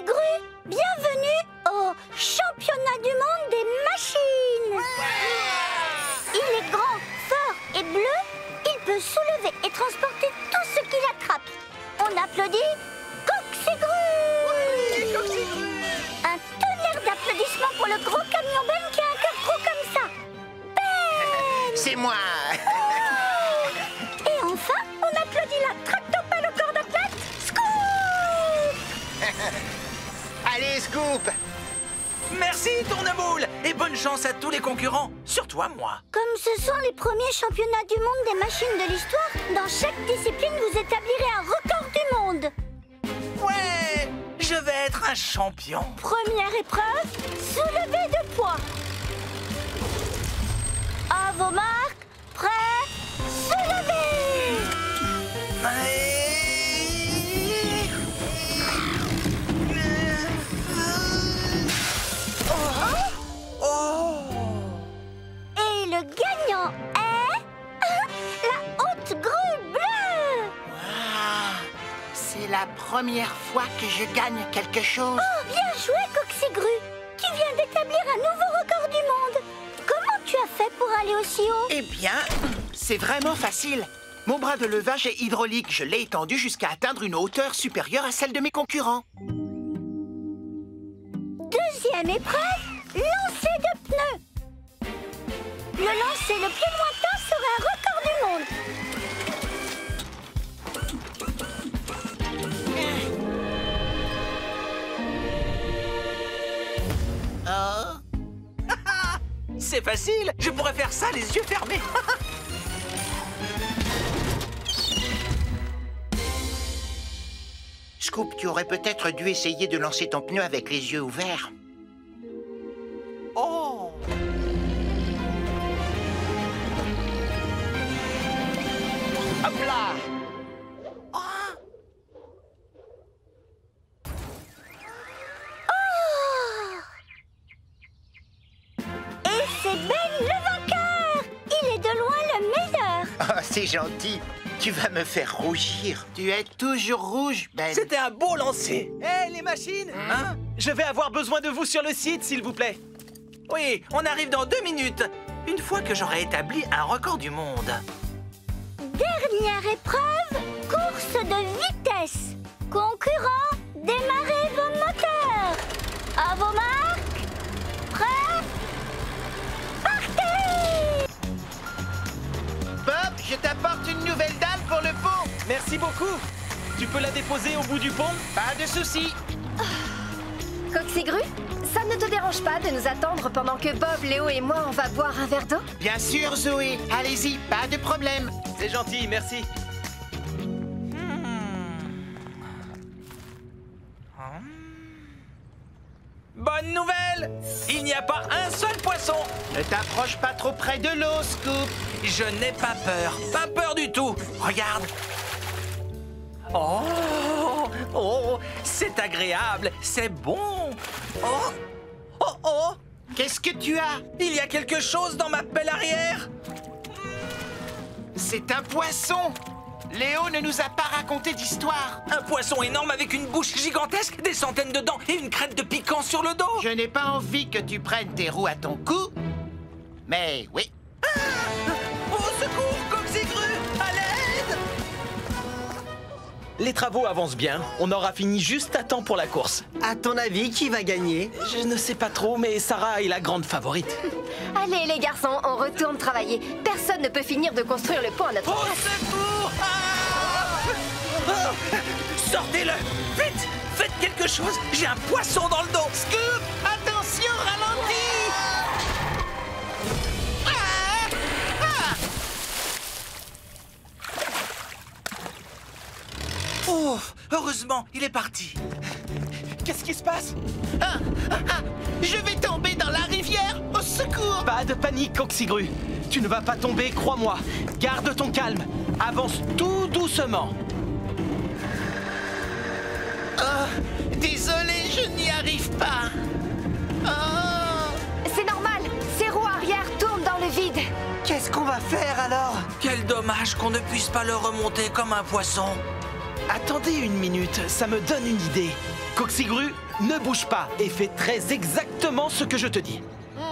Coxigru, bienvenue au championnat du monde des machines. Il est grand, fort et bleu. Il peut soulever et transporter tout ce qu'il attrape. On applaudit Coxigru. Oui, Coxigru. Un tonnerre d'applaudissements pour le gros camion Ben qui a un cœur gros comme ça. Ben! C'est moi. Et enfin, on applaudit la tractopelle au corps d'athlète, Scoop. Allez, Scoop. Merci, Tourneboule. Et bonne chance à tous les concurrents, surtout à moi. Comme ce sont les premiers championnats du monde des machines de l'histoire, dans chaque discipline, vous établirez un record du monde. Ouais, je vais être un champion. Première épreuve, soulevé de poids. À vos marques, prêts, soulevez. Et le gagnant est... la haute grue bleue. Wow. C'est la première fois que je gagne quelque chose. Oh, bien joué, Coxigru. Tu viens d'établir un nouveau record du monde. Comment tu as fait pour aller aussi haut? Eh bien, c'est vraiment facile. Mon bras de levage est hydraulique. Je l'ai étendu jusqu'à atteindre une hauteur supérieure à celle de mes concurrents. Deuxième épreuve, lancer de pneus. Le lancer le plus lointain sera un record du monde. Oh. C'est facile, je pourrais faire ça les yeux fermés. Scoop, tu aurais peut-être dû essayer de lancer ton pneu avec les yeux ouverts. Oh. Hop là! Et c'est Ben le vainqueur. Il est de loin le meilleur. Oh, c'est gentil. Tu vas me faire rougir. Tu es toujours rouge, Ben. C'était un beau lancer. Hé, les machines, hein? Je vais avoir besoin de vous sur le site, s'il vous plaît. Oui, on arrive dans 2 minutes. Une fois que j'aurai établi un record du monde. Dernière épreuve, course de vitesse. Concurrents, démarrez vos moteurs. À vos marques, prêts, partez. Bob, je t'apporte une nouvelle dalle pour le pont. Merci beaucoup. Tu peux la déposer au bout du pont? Pas de souci. Coxigru, ça ne te dérange pas de nous attendre pendant que Bob, Léo et moi, on va boire un verre d'eau? Bien sûr, Zoé. Allez-y, pas de problème. C'est gentil, merci. Bonne nouvelle! Il n'y a pas un seul poisson! Ne t'approche pas trop près de l'eau, Scoop. Je n'ai pas peur du tout! Regarde! Oh! Oh! C'est agréable, c'est bon! Oh! Oh oh! Qu'est-ce que tu as? Il y a quelque chose dans ma pelle arrière! C'est un poisson. Léo ne nous a pas raconté d'histoire. Un poisson énorme avec une bouche gigantesque, des centaines de dents et une crête de piquant sur le dos! Je n'ai pas envie que tu prennes tes roues à ton cou. Mais oui. Au secours, Coxigru! À l'aide! Les travaux avancent bien. On aura fini juste à temps pour la course. À ton avis, qui va gagner? Je ne sais pas trop, mais Sarah est la grande favorite. Allez, les garçons, on retourne travailler. Personne ne peut finir de construire le pont à notre Au place. secours! Sortez-le! Vite! Faites quelque chose! J'ai un poisson dans le dos! Scoop, attention, ralentis. Oh! Heureusement, il est parti! Qu'est-ce qui se passe? Je vais tomber dans la rivière. Au secours. Pas de panique, Coxigru. Tu ne vas pas tomber, crois-moi. Garde ton calme. Avance tout doucement. Oh, désolé, je n'y arrive pas. Oh. C'est normal, ses roues arrière tournent dans le vide. Qu'est-ce qu'on va faire alors? Quel dommage qu'on ne puisse pas le remonter comme un poisson! Attendez une minute, ça me donne une idée. Coxigru, ne bouge pas et fais très exactement ce que je te dis.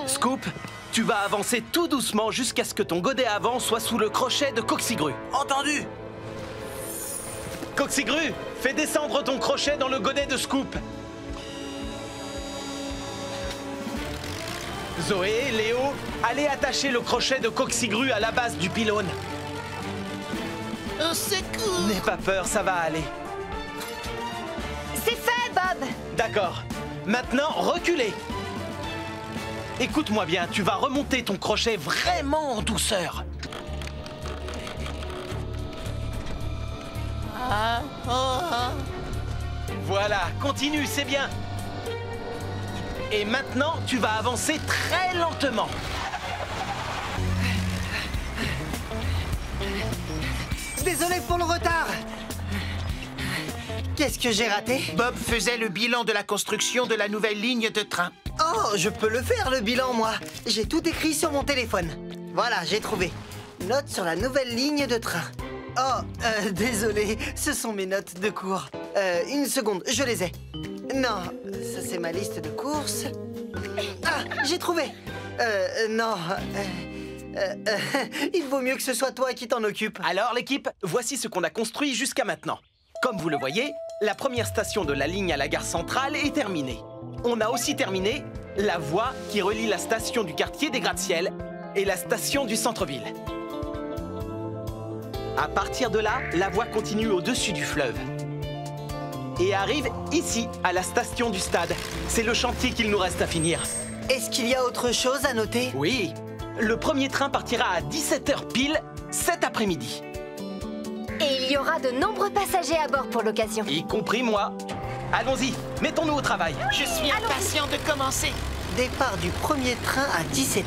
Scoop, tu vas avancer tout doucement jusqu'à ce que ton godet avant soit sous le crochet de Coxigru. Entendu. Coxigru, fais descendre ton crochet dans le godet de Scoop. Zoé, Léo, allez attacher le crochet de Coxigru à la base du pylône. Au secours! N'aie pas peur, ça va aller. C'est fait, Bob! D'accord. Maintenant, reculez. Écoute-moi bien, tu vas remonter ton crochet vraiment en douceur. Voilà, continue, c'est bien. Et maintenant, tu vas avancer très lentement. Désolé pour le retard. Qu'est-ce que j'ai raté? Bob faisait le bilan de la construction de la nouvelle ligne de train. Oh, je peux le faire, le bilan, moi. J'ai tout écrit sur mon téléphone. Voilà, j'ai trouvé. Note sur la nouvelle ligne de train. Oh, désolé, ce sont mes notes de cours. Une seconde, je les ai. Non, ça c'est ma liste de courses. Ah, j'ai trouvé. Non, il vaut mieux que ce soit toi qui t'en occupe. Alors l'équipe, voici ce qu'on a construit jusqu'à maintenant. Comme vous le voyez, la première station de la ligne à la gare centrale est terminée. On a aussi terminé la voie qui relie la station du quartier des gratte-ciel et la station du centre-ville. À partir de là, la voie continue au-dessus du fleuve et arrive ici, à la station du stade. C'est le chantier qu'il nous reste à finir. Est-ce qu'il y a autre chose à noter? Oui, le premier train partira à 17h pile cet après-midi. Et il y aura de nombreux passagers à bord pour l'occasion. Y compris moi. Allons-y, mettons-nous au travail. Je suis impatient de commencer. Départ du premier train à 17h.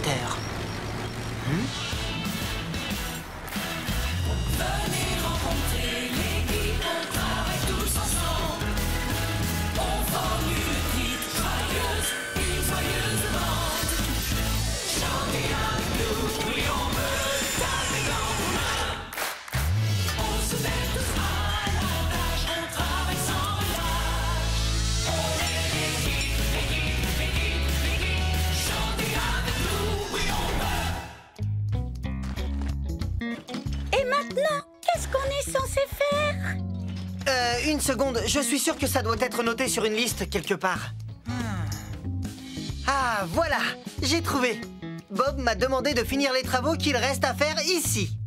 Et maintenant, qu'est-ce qu'on est censé faire? Une seconde, je suis sûr que ça doit être noté sur une liste quelque part. Ah, voilà, j'ai trouvé. Bob m'a demandé de finir les travaux qu'il reste à faire ici.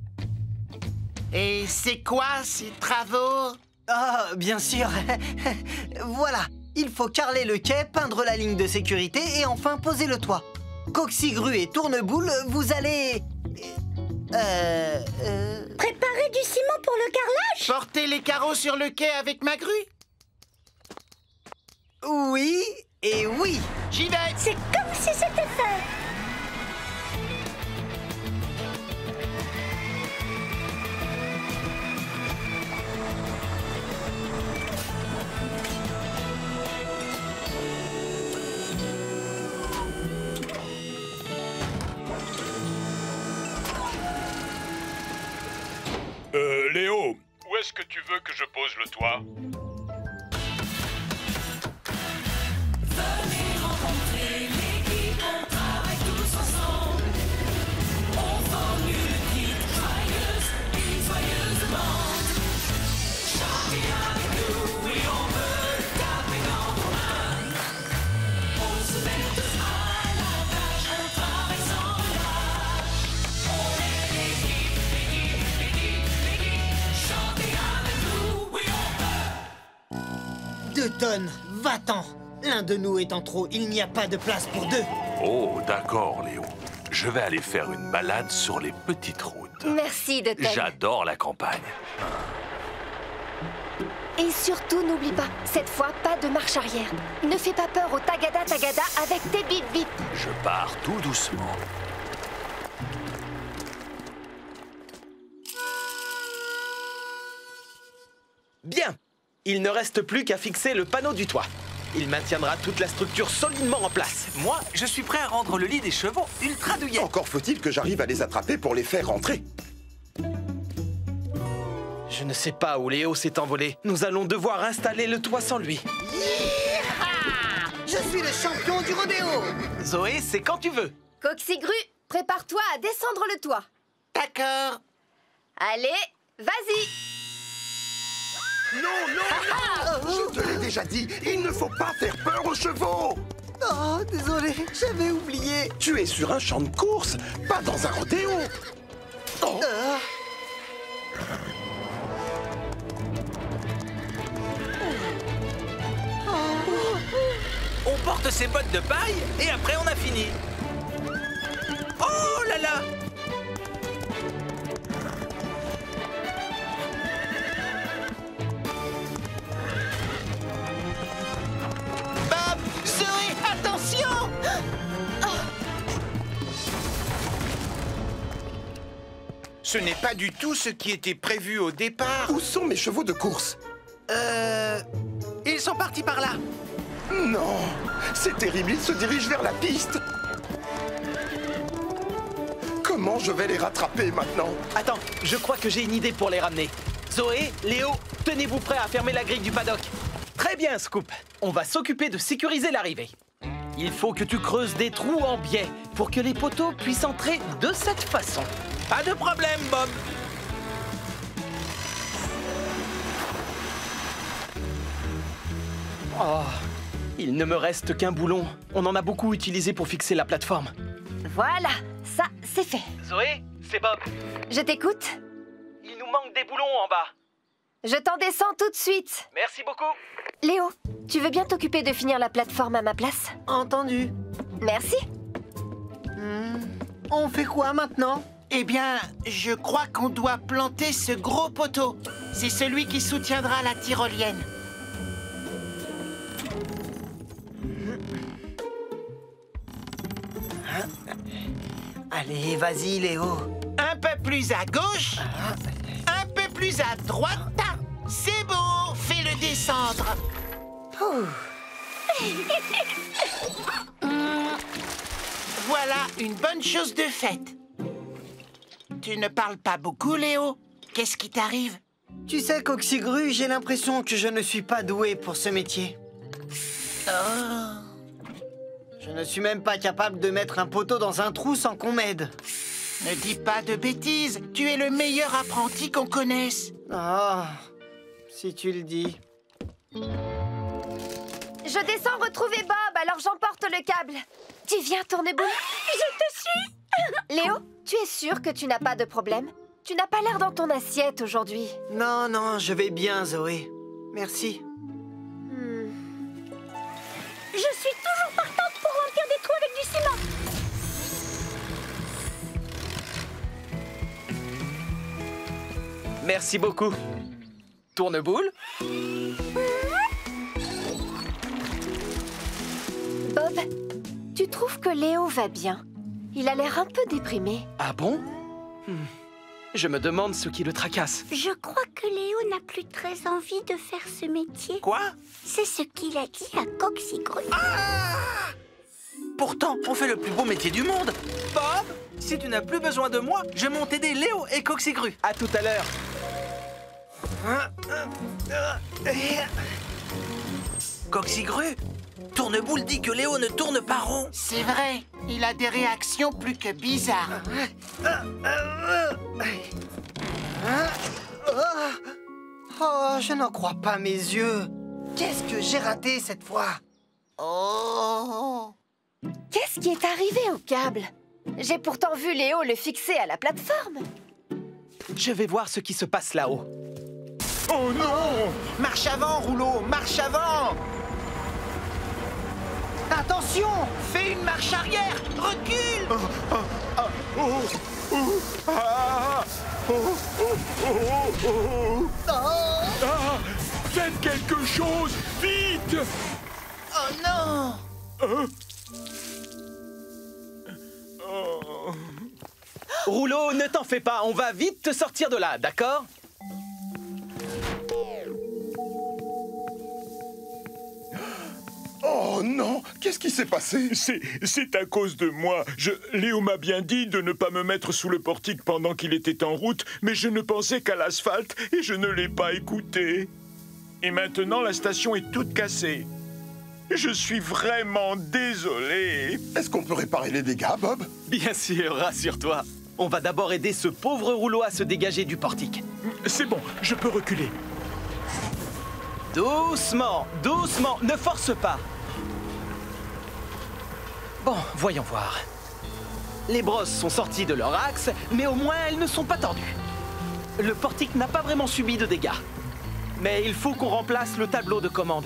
Et c'est quoi ces travaux? Ah, bien sûr. Voilà, il faut carreler le quai, peindre la ligne de sécurité et enfin poser le toit. Coxigru et Tourneboule, vous allez... Préparer du ciment pour le carrelage? Porter les carreaux sur le quai avec ma grue? Oui et oui. J'y vais! C'est comme si c'était fait. Léo, où est-ce que tu veux que je pose le toit? Tonnes, va-t'en. L'un de nous est en trop, il n'y a pas de place pour deux. Oh, d'accord, Léo. Je vais aller faire une balade sur les petites routes. Merci, Dutton. J'adore la campagne. Et surtout, n'oublie pas, cette fois, pas de marche arrière. Ne fais pas peur au tagada tagada avec tes bip bip. Je pars tout doucement. Bien. Il ne reste plus qu'à fixer le panneau du toit. Il maintiendra toute la structure solidement en place. Moi, je suis prêt à rendre le lit des chevaux ultra douillet. Encore faut-il que j'arrive à les attraper pour les faire rentrer. Je ne sais pas où Léo s'est envolé. Nous allons devoir installer le toit sans lui. Yeeha! Je suis le champion du rodéo. Zoé, c'est quand tu veux. Coxigru, prépare-toi à descendre le toit. D'accord. Allez, vas-y. Non, non, non! Je te l'ai déjà dit, il ne faut pas faire peur aux chevaux! Oh, désolé, j'avais oublié. Tu es sur un champ de course, pas dans un rodéo! Oh. On porte ses bottes de paille et après on a fini. Oh là là! Bob, Zoé, attention! Ce n'est pas du tout ce qui était prévu au départ. Où sont mes chevaux de course? Ils sont partis par là. Non! C'est terrible, ils se dirigent vers la piste! Comment je vais les rattraper maintenant? Attends, je crois que j'ai une idée pour les ramener. Zoé, Léo, tenez-vous prêts à fermer la grille du paddock. Très bien, Scoop. On va s'occuper de sécuriser l'arrivée. Il faut que tu creuses des trous en biais pour que les poteaux puissent entrer de cette façon. Pas de problème, Bob. Oh, il ne me reste qu'un boulon. On en a beaucoup utilisé pour fixer la plateforme. Voilà, ça, c'est fait. Zoé, c'est Bob. Je t'écoute. Il nous manque des boulons en bas. Je t'en descends tout de suite. Merci beaucoup. Léo, tu veux bien t'occuper de finir la plateforme à ma place? Entendu. Merci. On fait quoi maintenant? Eh bien, je crois qu'on doit planter ce gros poteau. C'est celui qui soutiendra la tyrolienne. Allez, vas-y, Léo. Un peu plus à gauche. Un peu plus à droite. C'est beau, fais-le descendre. Voilà une bonne chose de faite. Tu ne parles pas beaucoup, Léo. Qu'est-ce qui t'arrive? Tu sais, Coxigru, j'ai l'impression que je ne suis pas doué pour ce métier. Je ne suis même pas capable de mettre un poteau dans un trou sans qu'on m'aide. Ne dis pas de bêtises. Tu es le meilleur apprenti qu'on connaisse. Ah, si tu le dis. Je descends retrouver Bob, alors j'emporte le câble. Tu viens, Tourneboule? Je te suis. Léo, tu es sûr que tu n'as pas de problème? Tu n'as pas l'air dans ton assiette aujourd'hui. Non, non, je vais bien, Zoé. Merci. Je suis toujours partante pour remplir des trous avec du ciment. Merci beaucoup. Tourneboule? Bob, tu trouves que Léo va bien? Il a l'air un peu déprimé. Ah bon? Je me demande ce qui le tracasse. Je crois que Léo n'a plus très envie de faire ce métier. Quoi? C'est ce qu'il a dit à Coxigru. Pourtant, on fait le plus beau métier du monde. Bob, si tu n'as plus besoin de moi, je monte aider Léo et Coxigru. À tout à l'heure. Coxigru, Tourneboule dit que Léo ne tourne pas rond. C'est vrai, il a des réactions plus que bizarres. Oh, je n'en crois pas mes yeux. Qu'est-ce que j'ai raté cette fois? Oh! Qu'est-ce qui est arrivé au câble? J'ai pourtant vu Léo le fixer à la plateforme. Je vais voir ce qui se passe là-haut. Oh non! Marche avant, Rouleau, marche avant! Attention! Fais une marche arrière, recule! Faites quelque chose, vite! Oh non! Rouleau, ne t'en fais pas, on va vite te sortir de là, d'accord? Oh non! Qu'est-ce qui s'est passé? C'est à cause de moi. Léo m'a bien dit de ne pas me mettre sous le portique pendant qu'il était en route, mais je ne pensais qu'à l'asphalte et je ne l'ai pas écouté. Et maintenant, la station est toute cassée. Je suis vraiment désolé. Est-ce qu'on peut réparer les dégâts, Bob? Bien sûr, rassure-toi. On va d'abord aider ce pauvre rouleau à se dégager du portique. C'est bon, je peux reculer. Doucement, doucement, ne force pas. Bon, voyons voir. Les brosses sont sorties de leur axe, mais au moins elles ne sont pas tordues. Le portique n'a pas vraiment subi de dégâts. Mais il faut qu'on remplace le tableau de commande.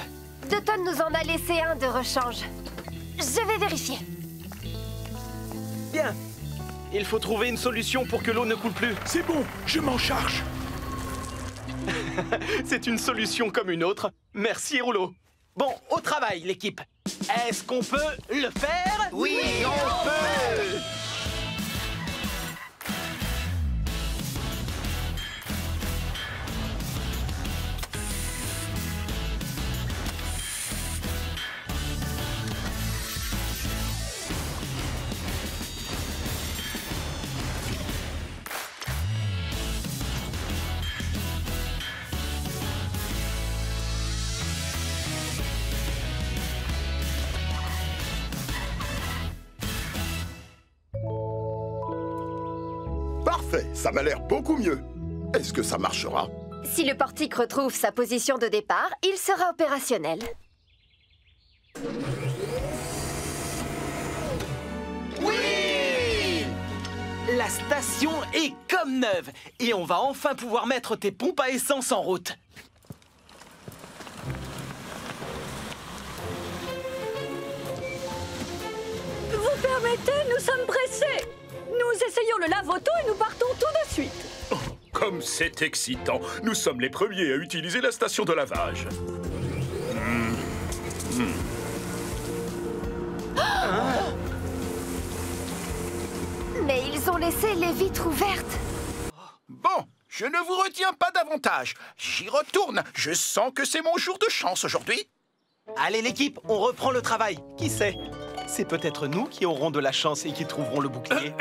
Dutton nous en a laissé un de rechange. Je vais vérifier. Bien. Il faut trouver une solution pour que l'eau ne coule plus. C'est bon, je m'en charge. C'est une solution comme une autre. Merci, Rouleau. Bon, au travail, l'équipe. Est-ce qu'on peut le faire? Oui, on peut! Parfait, ça m'a l'air beaucoup mieux. Est-ce que ça marchera? Si le portique retrouve sa position de départ, il sera opérationnel. Oui! La station est comme neuve et on va enfin pouvoir mettre tes pompes à essence en route. Vous permettez, nous sommes pressés. Nous essayons le lave-auto et nous partons tout de suite. Oh, comme c'est excitant. Nous sommes les premiers à utiliser la station de lavage. Mais ils ont laissé les vitres ouvertes. Bon, je ne vous retiens pas davantage. J'y retourne. Je sens que c'est mon jour de chance aujourd'hui. Allez, l'équipe, on reprend le travail. Qui sait? C'est peut-être nous qui aurons de la chance et qui trouverons le bouclier.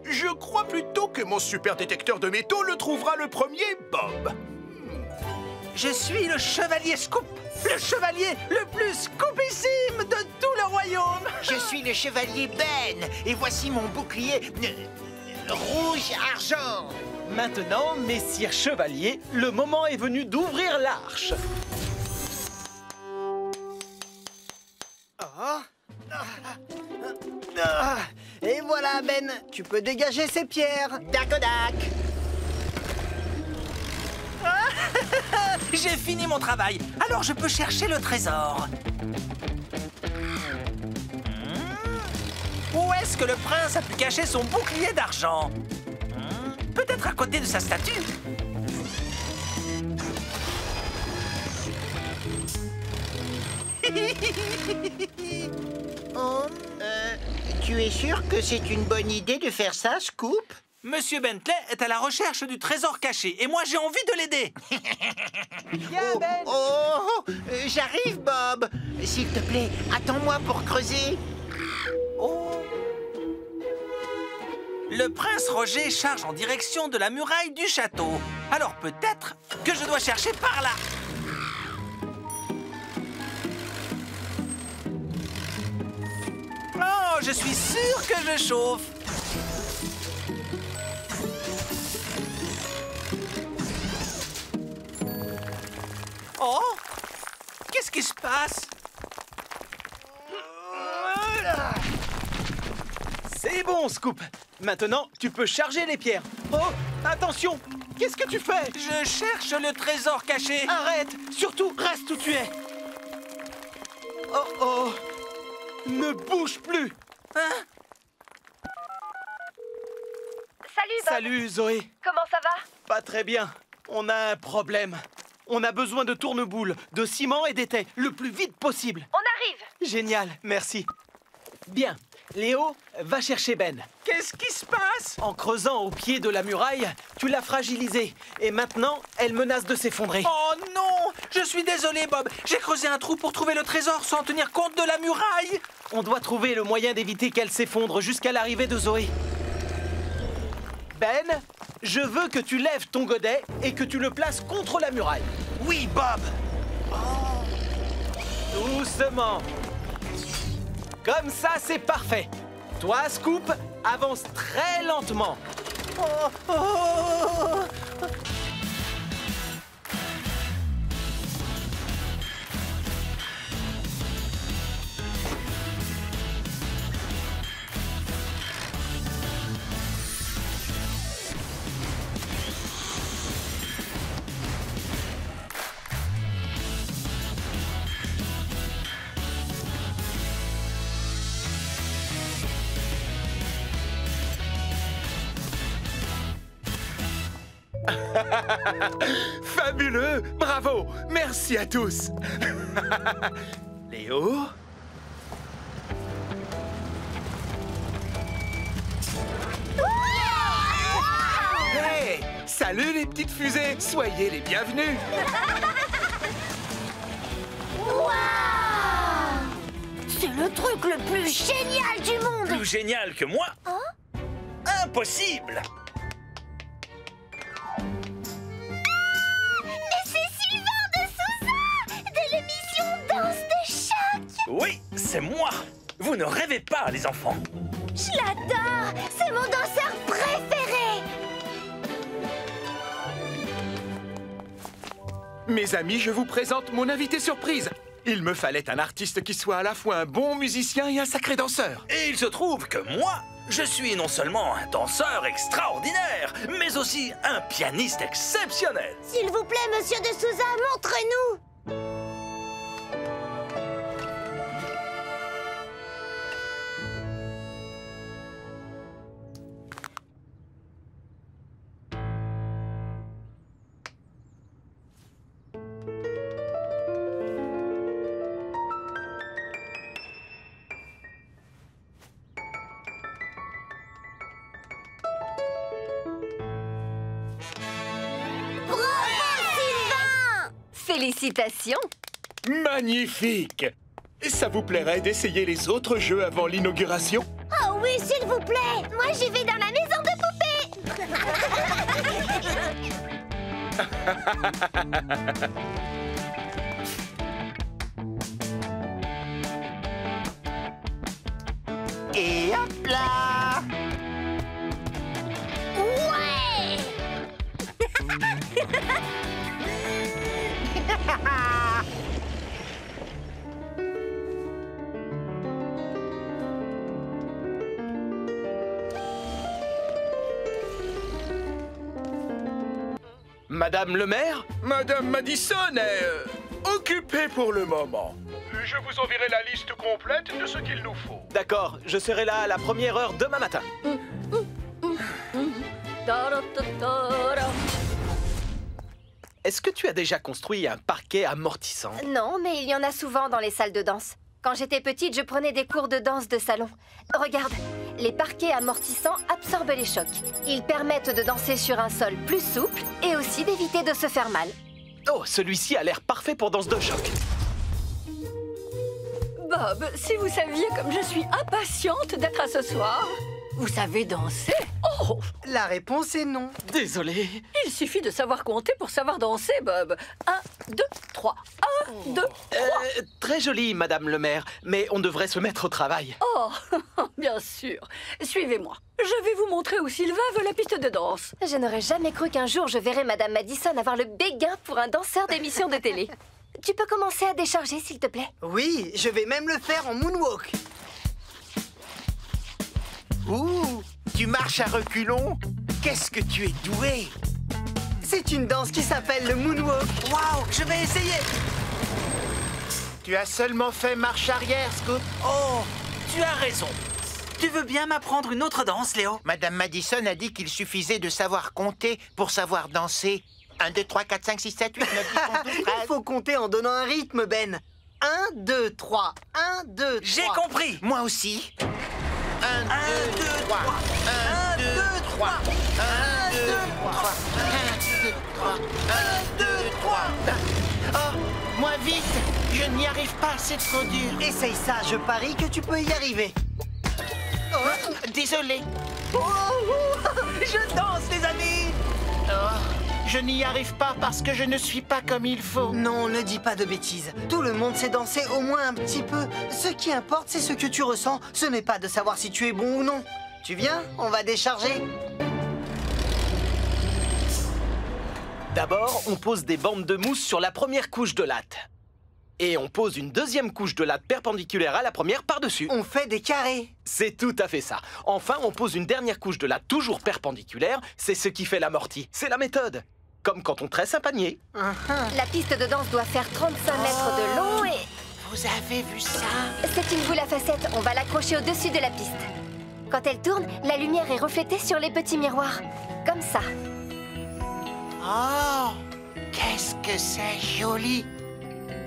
Je crois plutôt que mon super détecteur de métaux le trouvera le premier, Bob. Je suis le chevalier Scoop, le chevalier le plus scoopissime de tout le royaume. Je suis le chevalier Ben, et voici mon bouclier rouge-argent. Maintenant, messire chevalier, le moment est venu d'ouvrir l'arche. Et voilà, Ben, tu peux dégager ces pierres. Dacodac. J'ai fini mon travail, alors je peux chercher le trésor. Où est-ce que le prince a pu cacher son bouclier d'argent? Peut-être à côté de sa statue. Tu es sûr que c'est une bonne idée de faire ça, Scoop? Monsieur Bentley est à la recherche du trésor caché et moi j'ai envie de l'aider. J'arrive, Bob. S'il te plaît, attends-moi pour creuser. Le prince Roger charge en direction de la muraille du château. Alors peut-être que je dois chercher par là. Oh, je suis sûr que je chauffe. Oh, qu'est-ce qui se passe? C'est bon, Scoop. Maintenant, tu peux charger les pierres. Oh, attention! Qu'est-ce que tu fais? Je cherche le trésor caché. Arrête! Surtout, reste où tu es. Oh, oh! Ne bouge plus! Hein? Salut, Bob. Salut, Zoé. Comment ça va? Pas très bien. On a un problème. On a besoin de tourneboules, de ciment et d'étais, le plus vite possible. On arrive. Génial, merci. Bien. Léo, va chercher Ben. Qu'est-ce qui se passe? En creusant au pied de la muraille, tu l'as fragilisée. Et maintenant, elle menace de s'effondrer. Oh non! Je suis désolé, Bob. J'ai creusé un trou pour trouver le trésor sans tenir compte de la muraille. On doit trouver le moyen d'éviter qu'elle s'effondre jusqu'à l'arrivée de Zoé. Ben, je veux que tu lèves ton godet et que tu le places contre la muraille. Oui, Bob. Doucement. Comme ça, c'est parfait. Toi, Scoop, avance très lentement. Fabuleux! Bravo! Merci à tous! Léo? Hey! Salut les petites fusées! Soyez les bienvenus! C'est le truc le plus génial du monde! Plus génial que moi? Impossible! Oui, c'est moi. Vous ne rêvez pas, les enfants. Je l'adore. C'est mon danseur préféré. Mes amis, je vous présente mon invité surprise. Il me fallait un artiste qui soit à la fois un bon musicien et un sacré danseur. Et il se trouve que moi, je suis non seulement un danseur extraordinaire, mais aussi un pianiste exceptionnel. S'il vous plaît, monsieur de Souza, montre-nous. Félicitations! Magnifique! Ça vous plairait d'essayer les autres jeux avant l'inauguration? Oh oui, s'il vous plaît. Moi, j'y vais dans la maison de Et hop là! Ouais. Madame le maire? Madame Madison est occupée pour le moment. Je vous enverrai la liste complète de ce qu'il nous faut. D'accord, je serai là à la première heure demain matin. Est-ce que tu as déjà construit un parquet amortissant? Non, mais il y en a souvent dans les salles de danse. Quand j'étais petite, je prenais des cours de danse de salon. Regarde, les parquets amortissants absorbent les chocs. Ils permettent de danser sur un sol plus souple et aussi d'éviter de se faire mal. Oh, celui-ci a l'air parfait pour danse de choc. Bob, si vous saviez comme je suis impatiente d'être à ce soir. Vous savez danser? Oh! La réponse est non. Désolé. Il suffit de savoir compter pour savoir danser, Bob. 1, 2, 3. 1, 2, 3. Très joli, Madame le maire, mais on devrait se mettre au travail. Oh, bien sûr. Suivez-moi. Je vais vous montrer où Sylvain veut la piste de danse. Je n'aurais jamais cru qu'un jour je verrais Madame Madison avoir le béguin pour un danseur d'émission de télé. Tu peux commencer à décharger, s'il te plaît? Oui, je vais même le faire en moonwalk. Ouh, tu marches à reculons? Qu'est-ce que tu es doué! C'est une danse qui s'appelle le moonwalk. Waouh, je vais essayer. Tu as seulement fait marche arrière, Scoop. Oh, tu as raison. Tu veux bien m'apprendre une autre danse, Léo? Madame Madison a dit qu'il suffisait de savoir compter pour savoir danser. 1, 2, 3, 4, 5, 6, 7, 8, 9, 10, 11, 12, 13. Il faut compter en donnant un rythme, Ben. 1, 2, 3. 1, 2, 3. J'ai compris. Moi aussi. 1, 2, 3. 1, 2, 3. 1, 2, 3. 1, 2, 3. 1, 2, 3. Oh, moins vite. Je n'y arrive pas, c'est trop dur. Essaye ça, je parie que tu peux y arriver. Désolé. Je danse, les amis! Oh, je n'y arrive pas parce que je ne suis pas comme il faut. Non, ne dis pas de bêtises. Tout le monde sait danser au moins un petit peu. Ce qui importe, c'est ce que tu ressens. Ce n'est pas de savoir si tu es bon ou non. Tu viens? On va décharger. D'abord, on pose des bandes de mousse sur la première couche de latte. Et on pose une deuxième couche de latte perpendiculaire à la première par-dessus. On fait des carrés. C'est tout à fait ça. Enfin, on pose une dernière couche de latte toujours perpendiculaire. C'est ce qui fait l'amorti. C'est la méthode. Comme quand on tresse un panier. La piste de danse doit faire 35 mètres de long et... Vous avez vu ça? C'est une boule à facettes. On va l'accrocher au-dessus de la piste. Quand elle tourne, la lumière est reflétée sur les petits miroirs. Comme ça. Oh, qu'est-ce que c'est joli!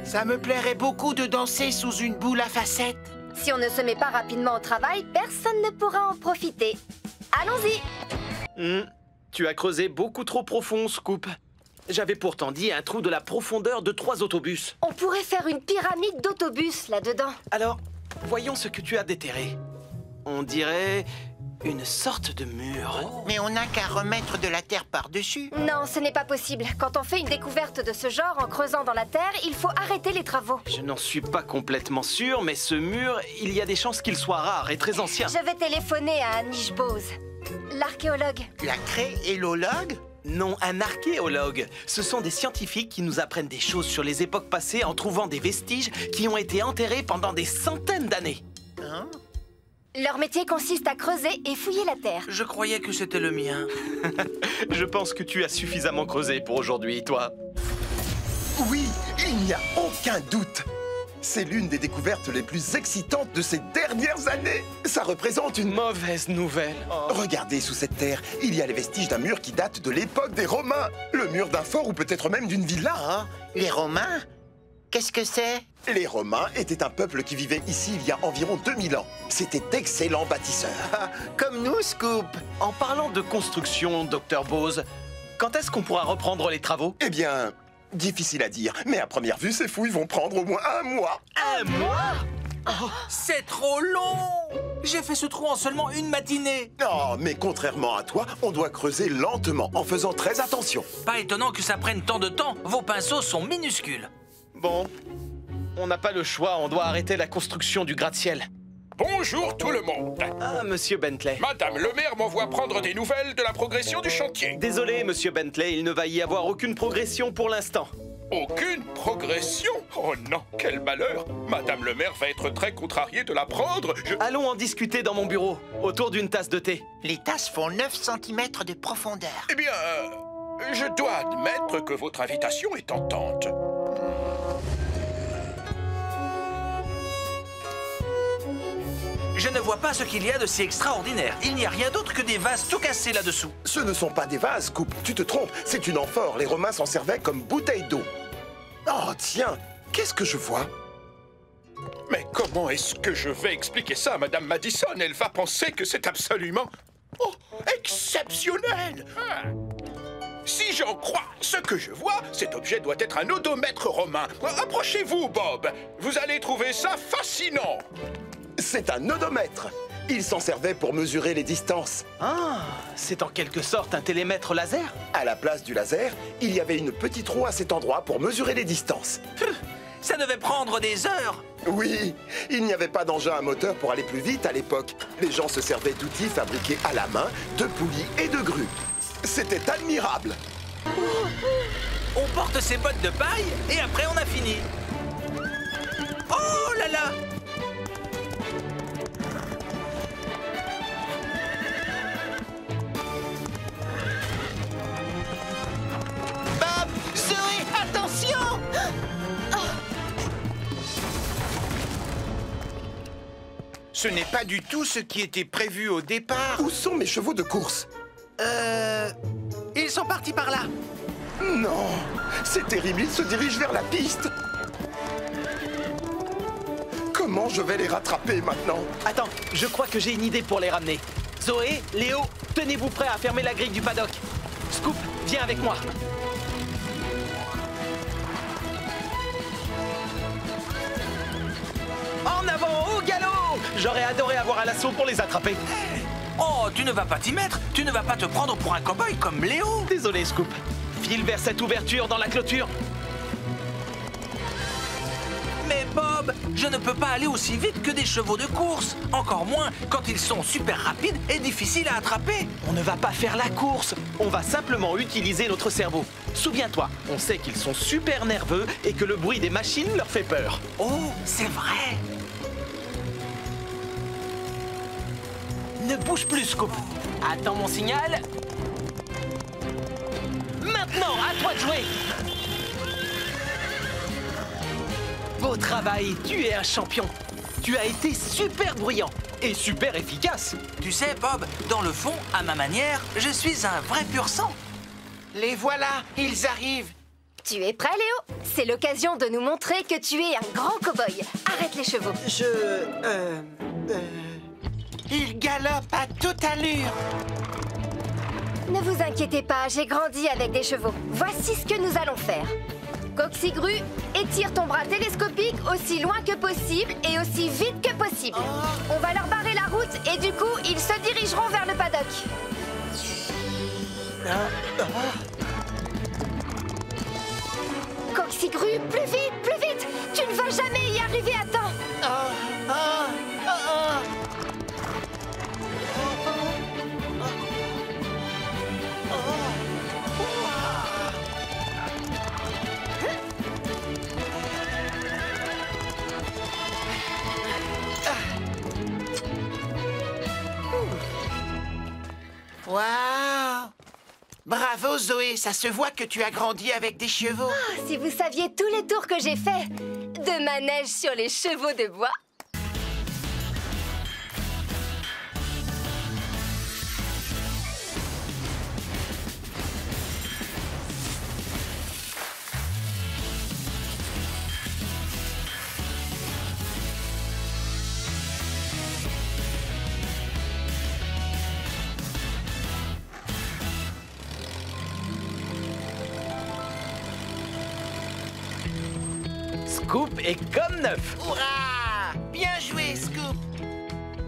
Ça me plairait beaucoup de danser sous une boule à facettes. Si on ne se met pas rapidement au travail, personne ne pourra en profiter. Allons-y! Tu as creusé beaucoup trop profond, Scoop. J'avais pourtant dit un trou de la profondeur de 3 autobus. On pourrait faire une pyramide d'autobus là-dedans. Alors, voyons ce que tu as déterré. On dirait une sorte de mur. Mais on n'a qu'à remettre de la terre par-dessus. Non, ce n'est pas possible. Quand on fait une découverte de ce genre en creusant dans la terre, il faut arrêter les travaux. Je n'en suis pas complètement sûr, mais ce mur, il y a des chances qu'il soit rare et très ancien. Je vais téléphoner à Anish Bose, l'archéologue. La créologue? Non, un archéologue. Ce sont des scientifiques qui nous apprennent des choses sur les époques passées en trouvant des vestiges qui ont été enterrés pendant des centaines d'années. Hein? Leur métier consiste à creuser et fouiller la terre. Je croyais que c'était le mien. Je pense que tu as suffisamment creusé pour aujourd'hui, toi. Oui, il n'y a aucun doute. C'est l'une des découvertes les plus excitantes de ces dernières années. Ça représente une... Mauvaise nouvelle. Regardez, sous cette terre, il y a les vestiges d'un mur qui date de l'époque des Romains. Le mur d'un fort ou peut-être même d'une villa. Ah, les Romains? Qu'est-ce que c'est? Les Romains étaient un peuple qui vivait ici il y a environ 2000 ans. C'était d'excellents bâtisseurs. Comme nous, Scoop. En parlant de construction, Dr Bose, quand est-ce qu'on pourra reprendre les travaux? Eh bien, difficile à dire, mais à première vue, ces fouilles vont prendre au moins 1 mois. 1 mois? Oh, c'est trop long! J'ai fait ce trou en seulement une matinée. Non, mais contrairement à toi, on doit creuser lentement, en faisant très attention. Pas étonnant que ça prenne tant de temps. Vos pinceaux sont minuscules. Bon, on n'a pas le choix, on doit arrêter la construction du gratte-ciel. Bonjour tout le monde. Ah, monsieur Bentley. Madame le maire m'envoie prendre des nouvelles de la progression du chantier. Désolé, monsieur Bentley, il ne va y avoir aucune progression pour l'instant. Aucune progression? Oh non, quel malheur! Madame le maire va être très contrariée de l'apprendre. Allons en discuter dans mon bureau, autour d'une tasse de thé. Les tasses font 9 cm de profondeur. Eh bien, je dois admettre que votre invitation est tentante. Je ne vois pas ce qu'il y a de si extraordinaire. Il n'y a rien d'autre que des vases tout cassés là-dessous. Ce ne sont pas des vases, Scoop. Tu te trompes, c'est une amphore. Les Romains s'en servaient comme bouteille d'eau. Oh, tiens, qu'est-ce que je vois? Mais comment est-ce que je vais expliquer ça à Madame Madison? Elle va penser que c'est absolument... Oh, exceptionnel! Si j'en crois ce que je vois, cet objet doit être un odomètre romain. Approchez-vous, Bob. Vous allez trouver ça fascinant. C'est un odomètre. Il s'en servait pour mesurer les distances. Ah, c'est en quelque sorte un télémètre laser? À la place du laser, il y avait une petite roue à cet endroit pour mesurer les distances. Ça devait prendre des heures. Oui, il n'y avait pas d'engin à moteur pour aller plus vite à l'époque. Les gens se servaient d'outils fabriqués à la main, de poulies et de grues. C'était admirable. On porte ses bottes de paille et après on a fini. Oh là là! Bob! Zoé, attention! Ce n'est pas du tout ce qui était prévu au départ. Où sont mes chevaux de course? Ils sont partis par là. Non, c'est terrible, ils se dirigent vers la piste. Comment je vais les rattraper maintenant? Attends, je crois que j'ai une idée pour les ramener. Zoé, Léo, tenez-vous prêts à fermer la grille du paddock. Scoop, viens avec moi. En avant, au galop! J'aurais adoré avoir un lasso pour les attraper. Oh, tu ne vas pas t'y mettre. Tu ne vas pas te prendre pour un cow-boy comme Léo. Désolé, Scoop. File vers cette ouverture dans la clôture. Mais Bob, je ne peux pas aller aussi vite que des chevaux de course. Encore moins quand ils sont super rapides et difficiles à attraper. On ne va pas faire la course. On va simplement utiliser notre cerveau. Souviens-toi, on sait qu'ils sont super nerveux et que le bruit des machines leur fait peur. Oh, c'est vrai. Ne bouge plus, Scoop. Attends mon signal. Maintenant, à toi de jouer. Beau travail, tu es un champion. Tu as été super bruyant et super efficace. Tu sais, Bob, dans le fond, à ma manière, je suis un vrai pur sang. Les voilà, ils arrivent. Tu es prêt, Léo? C'est l'occasion de nous montrer que tu es un grand cow-boy. Arrête les chevaux. Ils galopent à toute allure. Ne vous inquiétez pas, j'ai grandi avec des chevaux. Voici ce que nous allons faire. Coxigru, étire ton bras télescopique aussi loin que possible et aussi vite que possible. On va leur barrer la route et du coup, ils se dirigeront vers le paddock. Coxigru, plus vite! Tu ne vas jamais y arriver à temps. Waouh! Bravo Zoé, ça se voit que tu as grandi avec des chevaux. Oh, si vous saviez tous les tours que j'ai faits de manège sur les chevaux de bois. Scoop est comme neuf. Hurrah! Bien joué, Scoop.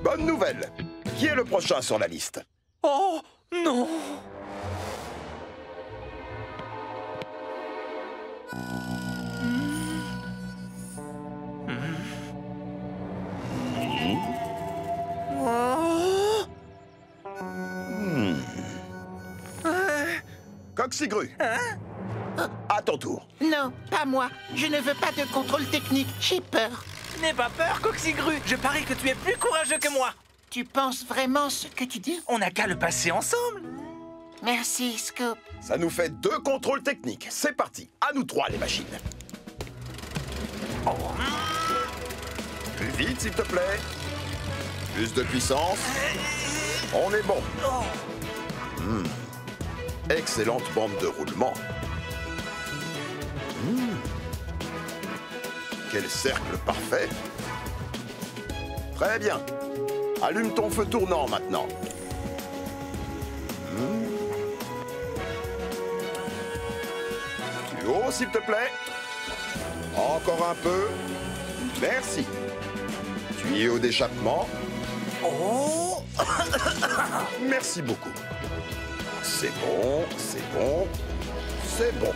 Bonne nouvelle. Qui est le prochain sur la liste? Oh, non. Coxigru. À ton tour. Non, pas moi. Je ne veux pas de contrôle technique. J'ai peur. N'aie pas peur, Coxigru. Je parie que tu es plus courageux que moi. Tu penses vraiment ce que tu dis? On n'a qu'à le passer ensemble. Merci, Scoop. Ça nous fait 2 contrôles techniques. C'est parti. À nous 3, les machines. Plus vite, s'il te plaît. Plus de puissance. On est bon. Excellente bande de roulement. Quel cercle parfait. Très bien. Allume ton feu tournant maintenant. Plus haut, s'il te plaît. Encore un peu. Merci. Tuyau d'échappement. Oh. Merci beaucoup. C'est bon, c'est bon, c'est bon.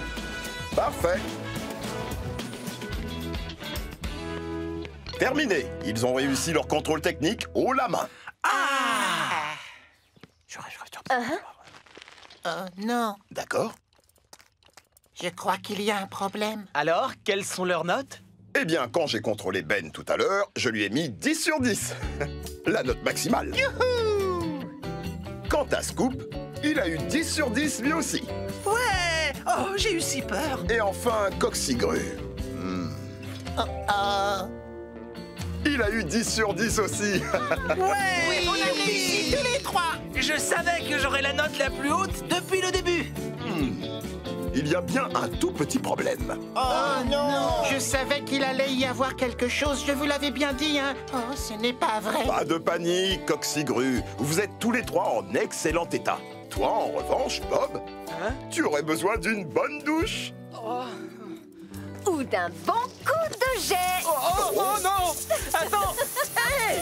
Parfait. Terminé. Ils ont réussi leur contrôle technique haut la main. Non. D'accord. Je crois qu'il y a un problème. Alors, quelles sont leurs notes? Eh bien, quand j'ai contrôlé Ben tout à l'heure, je lui ai mis 10 sur 10. La note maximale. Youhou! Quant à Scoop, il a eu 10 sur 10 lui aussi. Ouais. Oh, j'ai eu si peur. Et enfin, Coxigru. Il a eu 10 sur 10 aussi. Ouais, on a réussi tous les 3. Je savais que j'aurais la note la plus haute depuis le début. il y a bien un tout petit problème. Oh non! Je savais qu'il allait y avoir quelque chose, je vous l'avais bien dit, hein. Oh, ce n'est pas vrai. Pas de panique, Coxigru. Vous êtes tous les trois en excellent état. Toi, en revanche, Bob, tu aurais besoin d'une bonne douche. Ou d'un bon coup de jet. Oh non! Attends! Hey!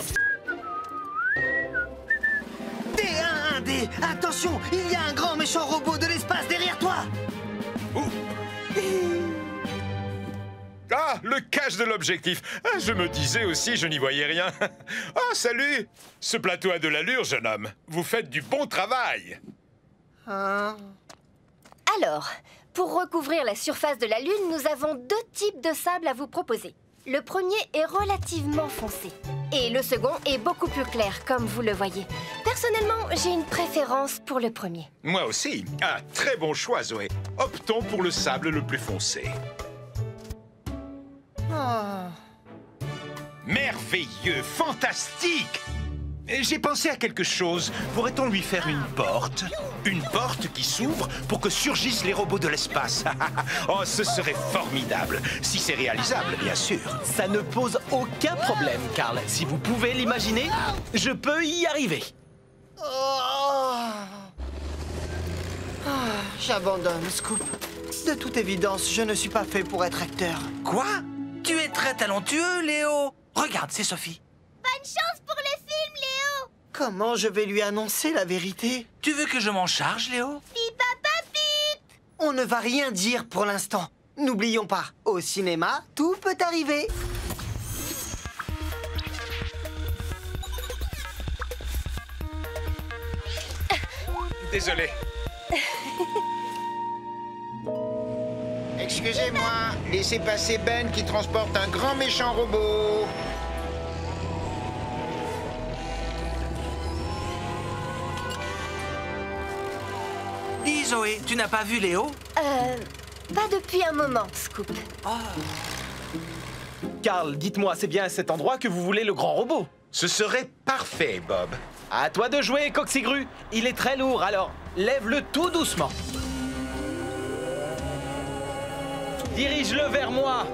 D1-1D, attention, il y a un grand méchant robot de l'espace derrière toi. Ah, le cache de l'objectif. Ah, je me disais aussi, je n'y voyais rien. Ah, salut! Ce plateau a de l'allure, jeune homme. Vous faites du bon travail. Alors, pour recouvrir la surface de la Lune, nous avons 2 types de sable à vous proposer. Le premier est relativement foncé. Et le second est beaucoup plus clair, comme vous le voyez. Personnellement, j'ai une préférence pour le premier. Moi aussi. Ah, très bon choix, Zoé. Optons pour le sable le plus foncé. Merveilleux, fantastique! J'ai pensé à quelque chose. Pourrait-on lui faire une porte? Une porte qui s'ouvre pour que surgissent les robots de l'espace. Oh, ce serait formidable. Si c'est réalisable, bien sûr. Ça ne pose aucun problème, Carl. Si vous pouvez l'imaginer, je peux y arriver. J'abandonne, Scoop. De toute évidence, je ne suis pas fait pour être acteur. Quoi? Tu es très talentueux, Léo. Regarde, c'est Sophie. Bonne chance pour le film, Léo. Comment je vais lui annoncer la vérité? Tu veux que je m'en charge, Léo? Pip, papa, pip. On ne va rien dire pour l'instant. N'oublions pas, au cinéma, tout peut arriver. Désolé. Excusez-moi, laissez passer Ben qui transporte un grand méchant robot. Dis, Zoé, tu n'as pas vu Léo? Pas depuis un moment, Scoop. Carl, dites-moi, c'est bien à cet endroit que vous voulez le grand robot? Ce serait parfait, Bob. À toi de jouer, Coxigru. Il est très lourd, alors lève-le tout doucement. Dirige-le vers moi.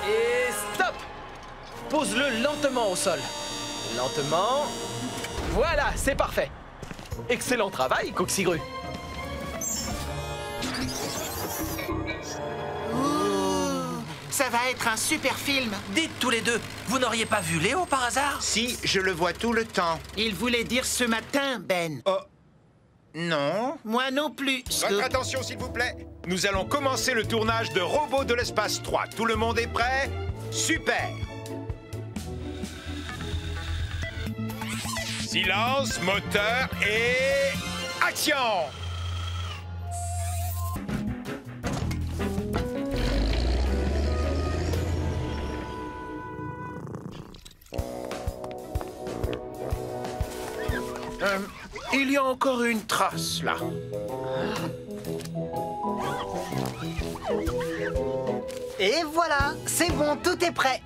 Et stop. Pose-le lentement au sol. Lentement. Voilà, c'est parfait. Excellent travail, Coxigru. Ça va être un super film. Dites tous les deux, vous n'auriez pas vu Léo par hasard? Si, je le vois tout le temps. Il voulait dire ce matin, Ben. Oh, Non, moi non plus. votre attention, s'il vous plaît. Nous allons commencer le tournage de Robots de l'espace 3. Tout le monde est prêt? Super! Silence, moteur et... action! Il y a encore une trace, là. Et voilà, c'est bon, tout est prêt.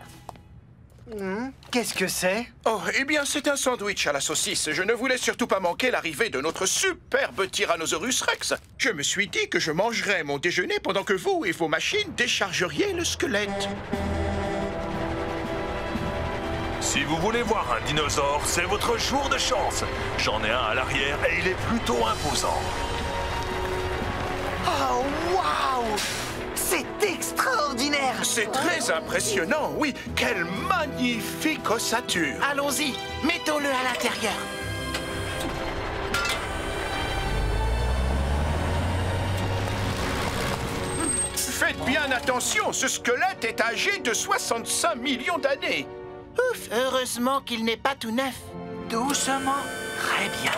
Qu'est-ce que c'est? Oh, eh bien, c'est un sandwich à la saucisse. Je ne voulais surtout pas manquer l'arrivée de notre superbe Tyrannosaurus Rex. Je me suis dit que je mangerais mon déjeuner pendant que vous et vos machines déchargeriez le squelette. Si vous voulez voir un dinosaure, c'est votre jour de chance. J'en ai un à l'arrière et il est plutôt imposant. Oh, waouh! C'est extraordinaire! C'est très impressionnant, oui. Quelle magnifique ossature! Allons-y, mettons-le à l'intérieur. Faites bien attention, ce squelette est âgé de 65 millions d'années. Ouf, heureusement qu'il n'est pas tout neuf. Doucement. Très bien.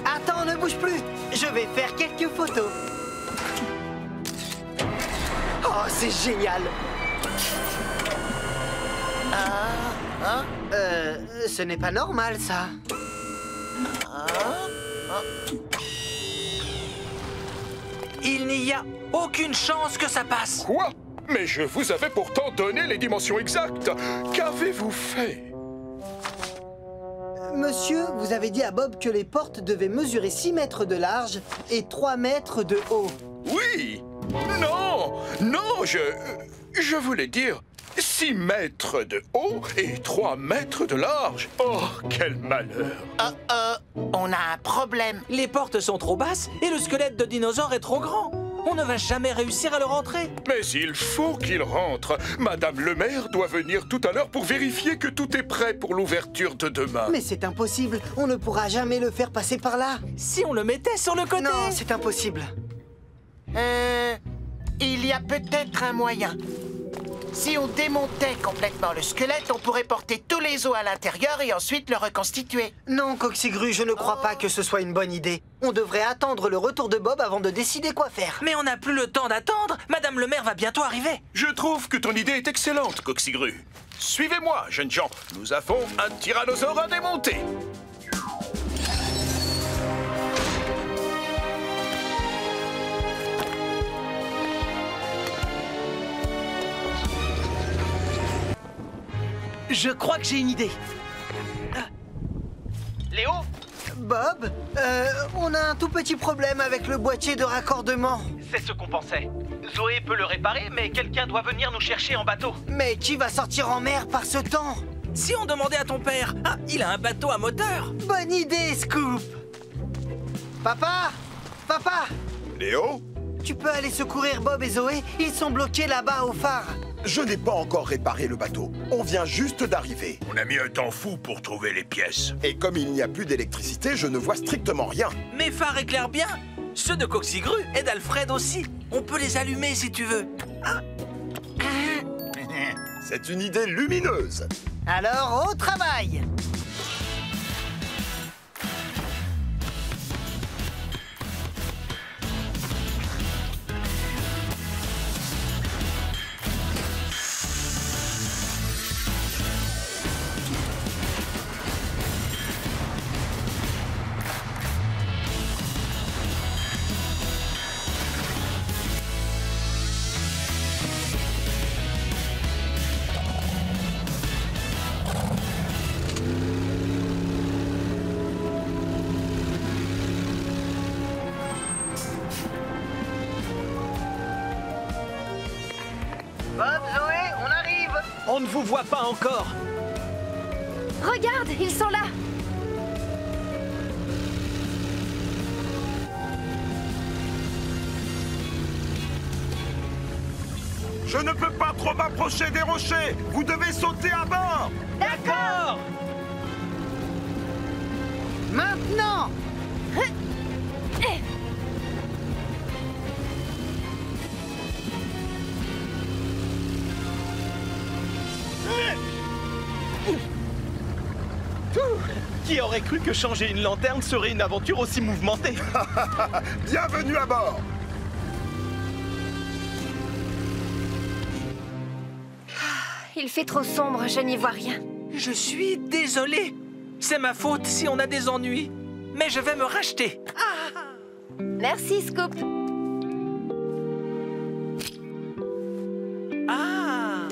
Attends, ne bouge plus! Je vais faire quelques photos. Oh, c'est génial! Ce n'est pas normal, ça. Il n'y a aucune chance que ça passe. Quoi? Mais je vous avais pourtant donné les dimensions exactes. Qu'avez-vous fait? Monsieur, vous avez dit à Bob que les portes devaient mesurer 6 mètres de large et 3 mètres de haut. Oui. Non, non, je voulais dire 6 mètres de haut et 3 mètres de large. Oh, quel malheur. On a un problème. Les portes sont trop basses et le squelette de dinosaure est trop grand. On ne va jamais réussir à le rentrer. Mais il faut qu'il rentre. Madame le maire doit venir tout à l'heure pour vérifier que tout est prêt pour l'ouverture de demain. Mais c'est impossible, on ne pourra jamais le faire passer par là. Si on le mettait sur le côté. Non, c'est impossible. Il y a peut-être un moyen. Si on démontait complètement le squelette, on pourrait porter tous les os à l'intérieur et ensuite le reconstituer. Non, Coxigru, je ne crois pas que ce soit une bonne idée. On devrait attendre le retour de Bob avant de décider quoi faire. Mais on n'a plus le temps d'attendre. Madame le maire va bientôt arriver. Je trouve que ton idée est excellente, Coxigru. Suivez-moi, jeunes gens. Nous avons un tyrannosaure à démonter. Je crois que j'ai une idée. Léo? Bob, on a un tout petit problème avec le boîtier de raccordement. C'est ce qu'on pensait. Zoé peut le réparer, mais quelqu'un doit venir nous chercher en bateau. Mais qui va sortir en mer par ce temps? Si on demandait à ton père. Ah, il a un bateau à moteur. Bonne idée, Scoop. Papa? Papa? Léo? Tu peux aller secourir Bob et Zoé? Ils sont bloqués là-bas au phare. Je n'ai pas encore réparé le bateau. On vient juste d'arriver. On a mis un temps fou pour trouver les pièces. Et comme il n'y a plus d'électricité, je ne vois strictement rien. Mes phares éclairent bien. Ceux de Coxigru et d'Alfred aussi. On peut les allumer si tu veux. C'est une idée lumineuse. Alors, au travail! Bob, Zoé, on arrive! On ne vous voit pas encore. Regarde, ils sont là. Je ne peux pas trop m'approcher des rochers. Vous devez sauter à bord. D'accord. Maintenant! Qui aurait cru que changer une lanterne serait une aventure aussi mouvementée? Bienvenue à bord. Il fait trop sombre, je n'y vois rien. Je suis désolé. C'est ma faute si on a des ennuis. Mais je vais me racheter. Merci, Scoop. Ah!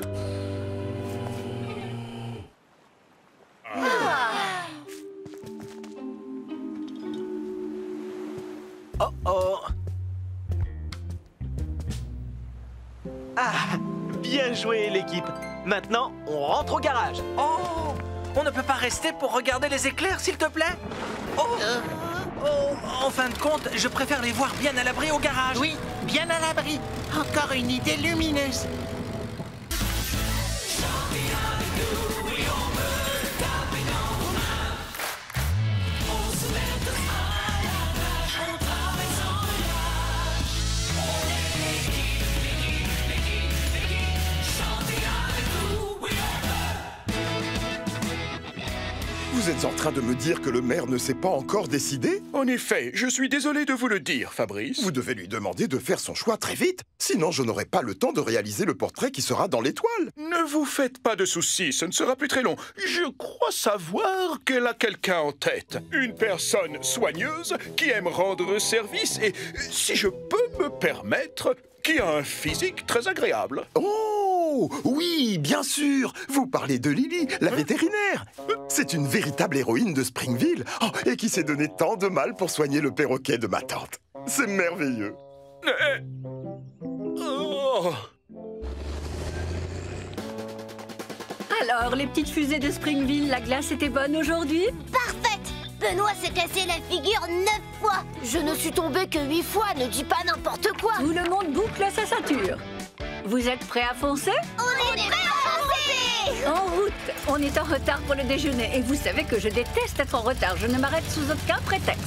Oh oh. Ah, bien joué l'équipe. Maintenant, on rentre au garage. Oh! On ne peut pas rester pour regarder les éclairs, s'il te plaît? Oh! Oh! En fin de compte, je préfère les voir bien à l'abri au garage. Oui, bien à l'abri. Encore une idée lumineuse. Vous êtes en train de me dire que le maire ne s'est pas encore décidé? En effet, je suis désolé de vous le dire, Fabrice. Vous devez lui demander de faire son choix très vite. Sinon, je n'aurai pas le temps de réaliser le portrait qui sera dans l'étoile. Ne vous faites pas de soucis, ce ne sera plus très long. Je crois savoir qu'elle a quelqu'un en tête. Une personne soigneuse qui aime rendre service et, si je peux me permettre, qui a un physique très agréable. Oh! Oh, oui, bien sûr. Vous parlez de Lily, la vétérinaire. C'est une véritable héroïne de Springville. Oh, et qui s'est donné tant de mal pour soigner le perroquet de ma tante. C'est merveilleux. Oh. Alors, les petites fusées de Springville, la glace était bonne aujourd'hui? Parfaite! Benoît s'est cassé la figure 9 fois. Je ne suis tombée que 8 fois, ne dis pas n'importe quoi. Tout le monde boucle sa ceinture. Vous êtes prêts à foncer? On est prêts à foncer! En route! On est en retard pour le déjeuner et vous savez que je déteste être en retard. Je ne m'arrête sous aucun prétexte.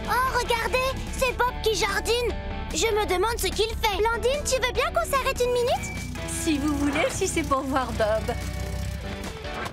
Oh, regardez, c'est Bob qui jardine. Je me demande ce qu'il fait. Blandine, tu veux bien qu'on s'arrête une minute? Si vous voulez, si c'est pour voir Bob.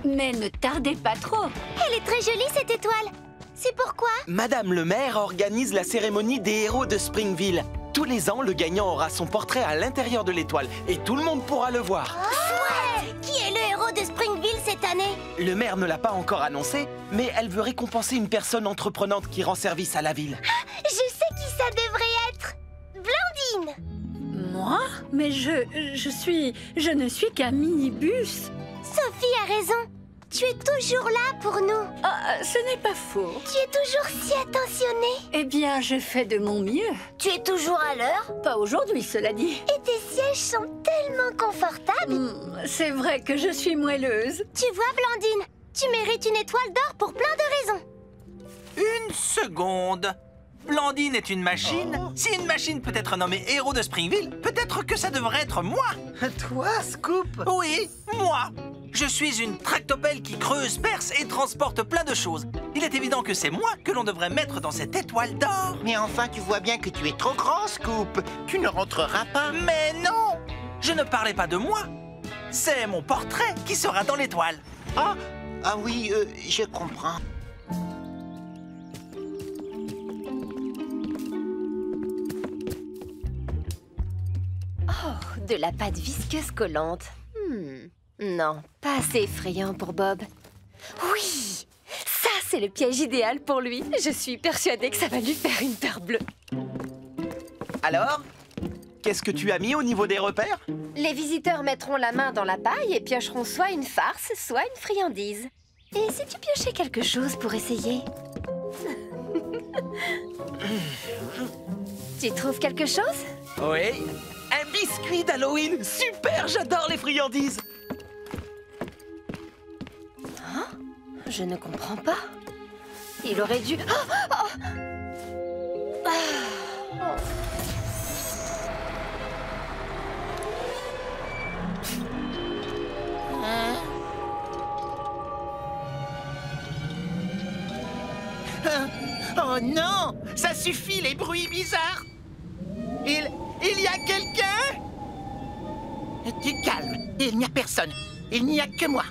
Mais ne tardez pas trop. Elle est très jolie, cette étoile. C'est pourquoi? Madame le maire organise la cérémonie des héros de Springville. Tous les ans, le gagnant aura son portrait à l'intérieur de l'étoile et tout le monde pourra le voir. Chouette! Qui est le héros de Springville cette année? Le maire ne l'a pas encore annoncé, mais elle veut récompenser une personne entreprenante qui rend service à la ville. Je sais qui ça devrait être. Blandine! Moi? Mais je ne suis qu'un minibus. Sophie a raison. Tu es toujours là pour nous. Ah, ce n'est pas faux. Tu es toujours si attentionnée. Eh bien, je fais de mon mieux. Tu es toujours à l'heure. Pas aujourd'hui, cela dit. Et tes sièges sont tellement confortables. C'est vrai que je suis moelleuse. Tu vois, Blandine, tu mérites une étoile d'or pour plein de raisons. Une seconde. Blandine est une machine. Si une machine peut être nommée héros de Springville, peut-être que ça devrait être moi. Toi, Scoop? Oui, moi. Je suis une tractopelle qui creuse, perce et transporte plein de choses. Il est évident que c'est moi que l'on devrait mettre dans cette étoile d'or. Mais enfin, tu vois bien que tu es trop grand, Scoop. Tu ne rentreras pas. Mais non! Je ne parlais pas de moi. C'est mon portrait qui sera dans l'étoile. Ah oui, je comprends. Oh, de la pâte visqueuse collante. Non, pas assez effrayant pour Bob. Oui! Ça, c'est le piège idéal pour lui. Je suis persuadée que ça va lui faire une peur bleue. Alors, qu'est-ce que tu as mis au niveau des repères? Les visiteurs mettront la main dans la paille et piocheront soit une farce, soit une friandise. Et si tu piochais quelque chose pour essayer? Tu trouves quelque chose? Oui, un biscuit d'Halloween. Super, j'adore les friandises. Hein? Je ne comprends pas. Il aurait dû... Oh non! Ça suffit, les bruits bizarres! Il y a quelqu'un? Du calme, il n'y a personne. Il n'y a que moi.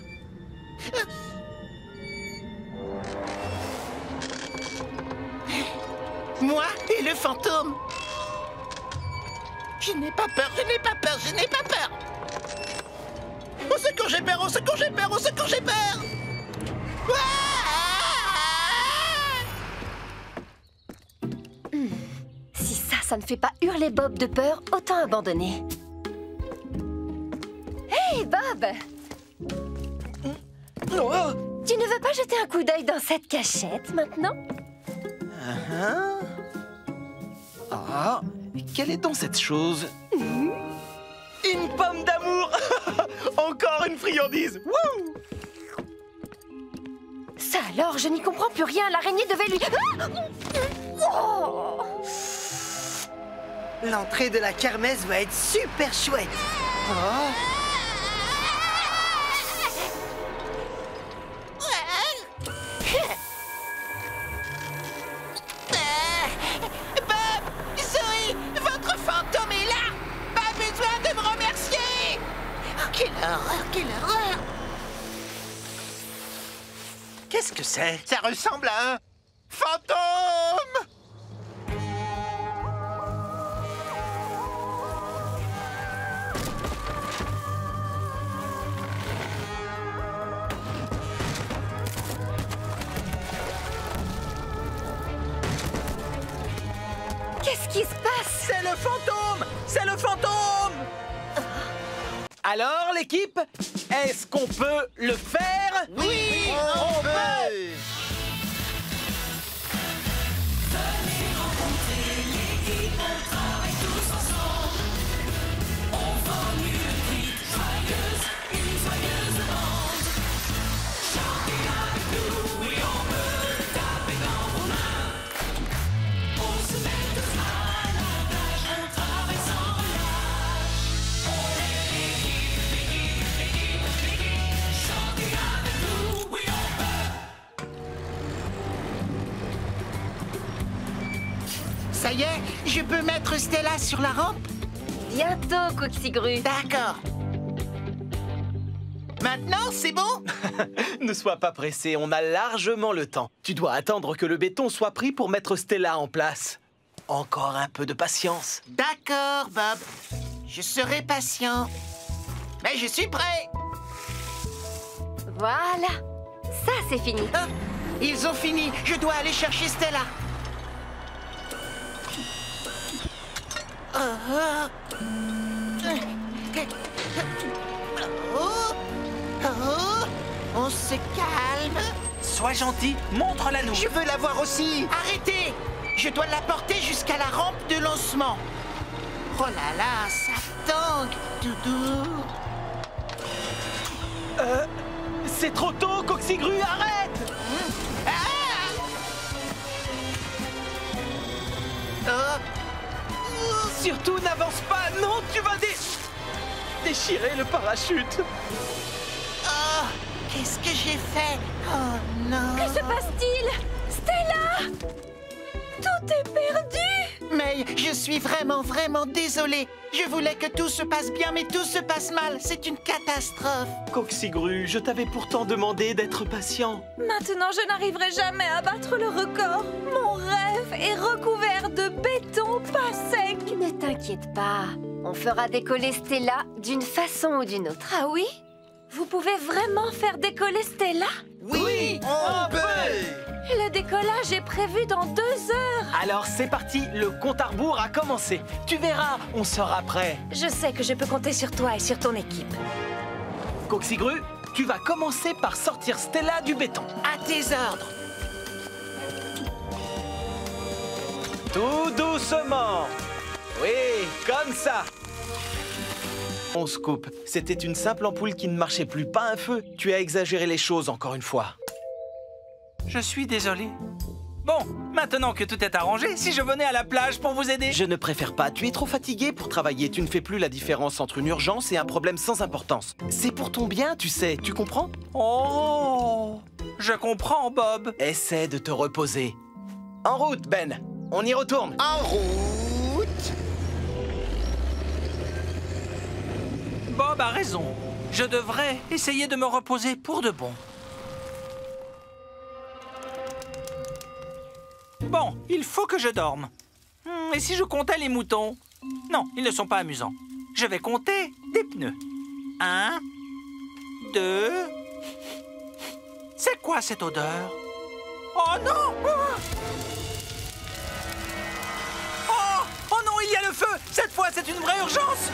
Moi et le fantôme. Je n'ai pas peur, je n'ai pas peur, je n'ai pas peur. Au secours, j'ai peur, au secours, j'ai peur, au secours, j'ai peur. Si ça ne fait pas hurler Bob de peur, autant abandonner. Hey, Bob! Tu ne veux pas jeter un coup d'œil dans cette cachette, maintenant? Ah, quelle est donc cette chose? Une pomme d'amour. Encore une friandise. Wouh! Ça alors, je n'y comprends plus rien. L'araignée devait lui... Oh! L'entrée de la kermesse va être super chouette. Oh. Bob! Zoé! Votre fantôme est là! Pas besoin de me remercier! Oh, quelle horreur! Quelle horreur! Qu'est-ce que c'est? Ça ressemble à un fantôme! Qu'est-ce qui se passe? C'est le fantôme! C'est le fantôme! Alors, l'équipe, est-ce qu'on peut le faire? Oui, on peut. Ça y est, je peux mettre Stella sur la rampe? Bientôt, Coxigru. D'accord. Maintenant, c'est bon? Ne sois pas pressé, on a largement le temps. Tu dois attendre que le béton soit pris pour mettre Stella en place. Encore un peu de patience. D'accord, Bob. Je serai patient. Mais je suis prêt. Voilà. Ça, c'est fini. Ah, ils ont fini. Je dois aller chercher Stella. On se calme. Sois gentil, montre-la nous. Je veux la voir aussi. Arrêtez. Je dois la porter jusqu'à la rampe de lancement. Oh là là, ça tangue, Doudou. C'est trop tôt, Coxigru, arrête! Surtout, n'avance pas! Non, tu vas déchirer le parachute! Oh, qu'est-ce que j'ai fait? Oh non! Que se passe-t-il? Stella! Tout est perdu! Mais je suis vraiment désolée. Je voulais que tout se passe bien, mais tout se passe mal. C'est une catastrophe. Coxigru, je t'avais pourtant demandé d'être patient. Maintenant, je n'arriverai jamais à battre le record. Mon rêve est recouvert de béton pas sec. Ne t'inquiète pas. On fera décoller Stella d'une façon ou d'une autre. Ah oui? Vous pouvez vraiment faire décoller Stella? Oui, on peut! Le décollage est prévu dans 2 heures. Alors c'est parti, le compte à rebours a commencé. Tu verras, on sera prêt. Je sais que je peux compter sur toi et sur ton équipe. Coxigru, tu vas commencer par sortir Stella du béton. À tes ordres. Tout doucement. Oui, comme ça. On se coupe. C'était une simple ampoule qui ne marchait plus, pas un feu. Tu as exagéré les choses encore une fois. Je suis désolé. Bon, maintenant que tout est arrangé, si je venais à la plage pour vous aider... Je ne préfère pas. Tu es trop fatigué pour travailler. Tu ne fais plus la différence entre une urgence et un problème sans importance. C'est pour ton bien, tu sais. Tu comprends? Oh, je comprends, Bob. Essaie de te reposer. En route, Ben. On y retourne. En route. Bob a raison. Je devrais essayer de me reposer pour de bon. Bon, il faut que je dorme. Et si je comptais les moutons? Non, ils ne sont pas amusants. Je vais compter des pneus. 1, 2... C'est quoi cette odeur? Oh non! Oh non, il y a le feu! Cette fois, c'est une vraie urgence!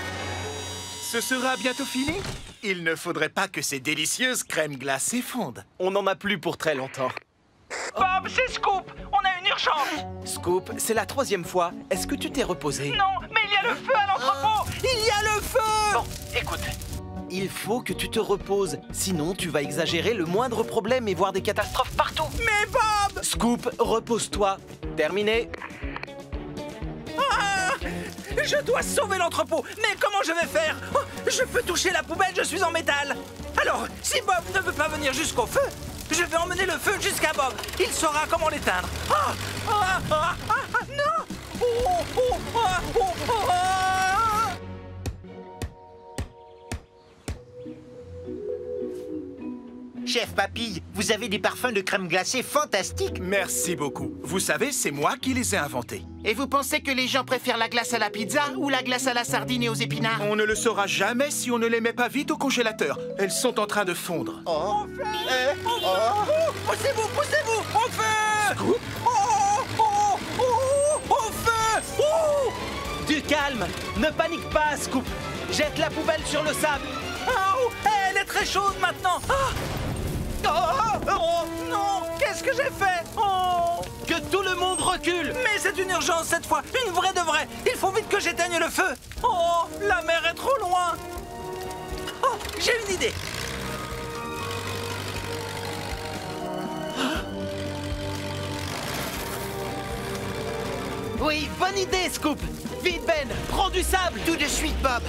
Ce sera bientôt fini. Il ne faudrait pas que ces délicieuses crèmes glacées fondent. On n'en a plus pour très longtemps. Bob, c'est Scoop! On a une urgence! Scoop, c'est la 3e fois. Est-ce que tu t'es reposé? Non, mais il y a le feu à l'entrepôt! Il y a le feu! Bon, écoute. Il faut que tu te reposes. Sinon, tu vas exagérer le moindre problème et voir des catastrophes partout. Mais Bob! Scoop, repose-toi. Terminé. Ah! Je dois sauver l'entrepôt! Mais comment je vais faire? Oh, je peux toucher la poubelle, je suis en métal! Alors, si Bob ne veut pas venir jusqu'au feu, je vais emmener le feu jusqu'à Bob. Il saura comment l'éteindre. Ah! Ah! Ah! Ah! Non! Oh! Oh! Ah! Oh! Oh! Ah! Chef Papille, vous avez des parfums de crème glacée fantastiques. Merci beaucoup. Vous savez, c'est moi qui les ai inventés. Et vous pensez que les gens préfèrent la glace à la pizza ou la glace à la sardine et aux épinards? On ne le saura jamais si on ne les met pas vite au congélateur. Elles sont en train de fondre. Oh. Poussez-vous! Poussez-vous! Au feu! Oh! Oh! Oh! Au feu! Oh! calme. Ne panique pas, Scoop. Jette la poubelle sur le sable. Oh, elle est très chaude maintenant. Ah. Oh, non, qu'est-ce que j'ai fait? Oh. Que tout le monde recule. Mais c'est une urgence cette fois, une vraie de vraie. Il faut vite que j'éteigne le feu. Oh, la mer est trop loin. Oh, j'ai une idée. Oui, bonne idée, Scoop. Vite, Ben, prends du sable. Tout de suite, Bob.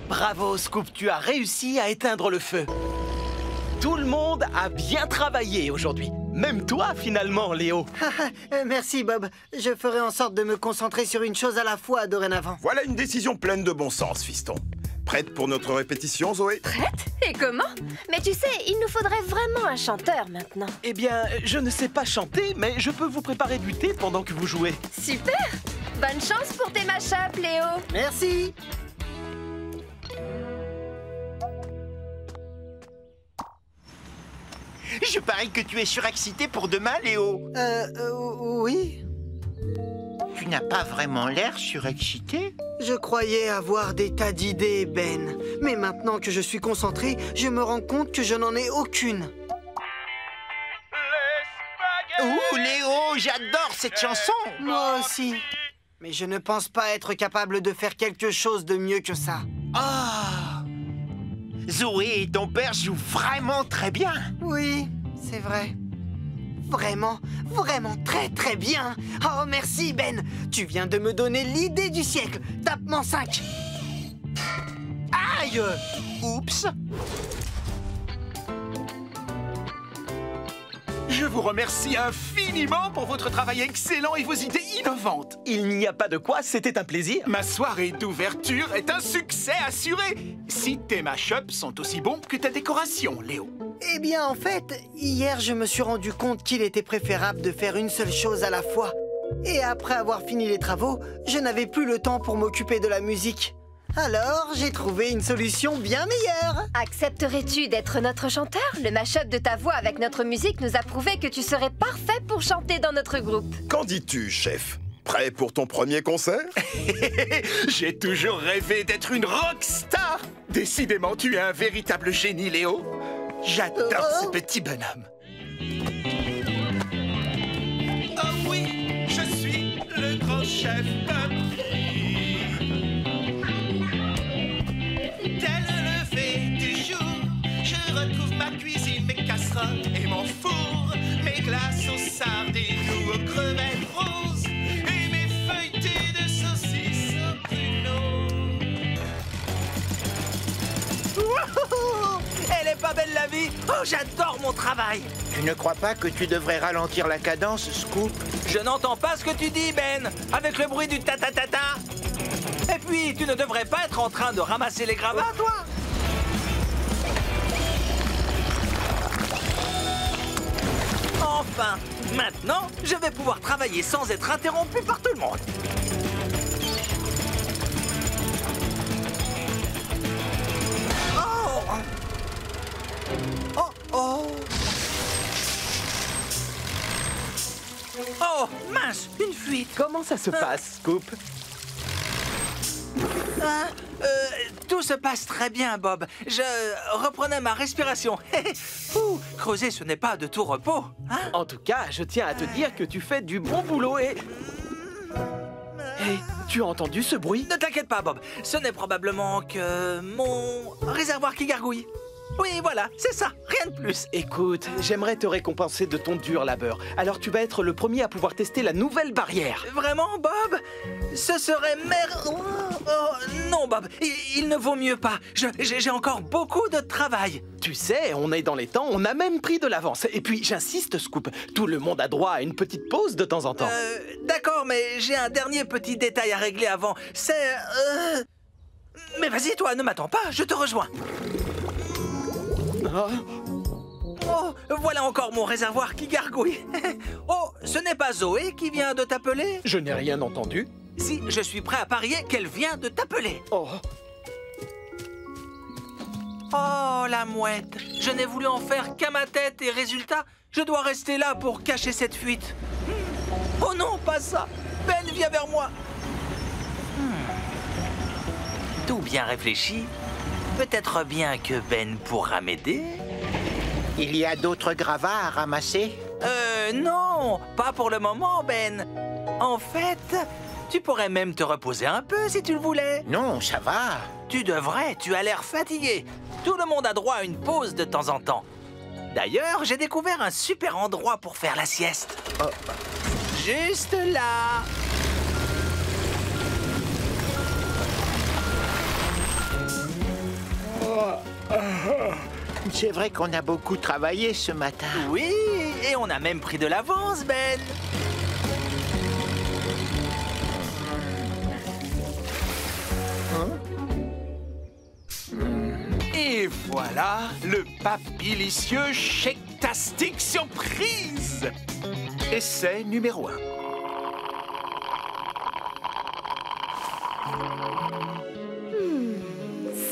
Bravo, Scoop, tu as réussi à éteindre le feu. Tout le monde a bien travaillé aujourd'hui. Même toi, finalement, Léo. Merci, Bob. Je ferai en sorte de me concentrer sur une chose à la fois dorénavant. Voilà une décision pleine de bon sens, fiston. Prête pour notre répétition, Zoé? Prête? Et comment? Mais tu sais, il nous faudrait vraiment un chanteur maintenant. Eh bien, je ne sais pas chanter, mais je peux vous préparer du thé pendant que vous jouez. Super! Bonne chance pour tes mashups, Léo. Merci. Je parie que tu es surexcité pour demain, Léo. Oui. Tu n'as pas vraiment l'air surexcité. Je croyais avoir des tas d'idées, Ben. Mais maintenant que je suis concentré, je me rends compte que je n'en ai aucune. Ouh, Léo, j'adore cette chanson. Moi aussi. Mais je ne pense pas être capable de faire quelque chose de mieux que ça. Ah, Zoé et ton père jouent vraiment très bien. Oui, c'est vrai. Vraiment, vraiment très très bien. Oh, merci, Ben. Tu viens de me donner l'idée du siècle. Tapement 5. Aïe! Oups! Je vous remercie infiniment pour votre travail excellent et vos idées innovantes. Il n'y a pas de quoi, c'était un plaisir. Ma soirée d'ouverture est un succès assuré. Si tes mashups sont aussi bons que ta décoration, Léo. Eh bien, en fait, hier, je me suis rendu compte qu'il était préférable de faire une seule chose à la fois. Et après avoir fini les travaux, je n'avais plus le temps pour m'occuper de la musique. Alors, j'ai trouvé une solution bien meilleure. Accepterais-tu d'être notre chanteur? Le mash-up de ta voix avec notre musique nous a prouvé que tu serais parfait pour chanter dans notre groupe. Qu'en dis-tu, chef? Prêt pour ton premier concert? J'ai toujours rêvé d'être une rockstar. Décidément, tu es un véritable génie, Léo. J'adore ce petit bonhomme. Oh oui, je suis le grand chef. Retrouve ma cuisine, mes casseroles et mon four, mes glaces aux sardines ou aux crevettes roses et mes feuilletés de saucisses au pruneau. Elle est pas belle la vie. Oh, j'adore mon travail. Tu ne crois pas que tu devrais ralentir la cadence, Scoop? Je n'entends pas ce que tu dis, Ben, avec le bruit du ta-ta-ta-ta. Et puis, tu ne devrais pas être en train de ramasser les gravats, toi. Enfin, maintenant, je vais pouvoir travailler sans être interrompu par tout le monde. Oh! Oh, oh! Oh, mince, une fuite. Comment ça se passe, Scoop? Tout se passe très bien, Bob. Je reprenais ma respiration. Ouh, creuser, ce n'est pas de tout repos. Hein? En tout cas, je tiens à te dire que tu fais du bon boulot et... Hey, tu as entendu ce bruit? Ne t'inquiète pas, Bob. Ce n'est probablement que mon réservoir qui gargouille. Oui, voilà, c'est ça, rien de plus. Écoute, j'aimerais te récompenser de ton dur labeur. Alors tu vas être le premier à pouvoir tester la nouvelle barrière. Vraiment, Bob? Ce serait non, Bob, il ne vaut mieux pas. J'ai encore beaucoup de travail. Tu sais, on est dans les temps, on a même pris de l'avance. Et puis, j'insiste, Scoop, tout le monde a droit à une petite pause de temps en temps. D'accord, mais j'ai un dernier petit détail à régler avant. C'est... Mais vas-y, toi, ne m'attends pas, je te rejoins. Oh, voilà encore mon réservoir qui gargouille. Oh, ce n'est pas Zoé qui vient de t'appeler? Je n'ai rien entendu. Si, je suis prêt à parier qu'elle vient de t'appeler. Oh. Oh, la mouette. Je n'ai voulu en faire qu'à ma tête et résultat, je dois rester là pour cacher cette fuite. Oh non, pas ça. Ben, viens vers moi. Tout bien réfléchi. Peut-être bien que Ben pourra m'aider. Il y a d'autres gravats à ramasser? Non, pas pour le moment, Ben. En fait, tu pourrais même te reposer un peu si tu le voulais. Non, ça va. Tu devrais, tu as l'air fatigué. Tout le monde a droit à une pause de temps en temps. D'ailleurs, j'ai découvert un super endroit pour faire la sieste. Oh. Juste là. C'est vrai qu'on a beaucoup travaillé ce matin. Oui, et on a même pris de l'avance, Ben. Et voilà le papilicieux Shake-tastic surprise. Essai numéro 1.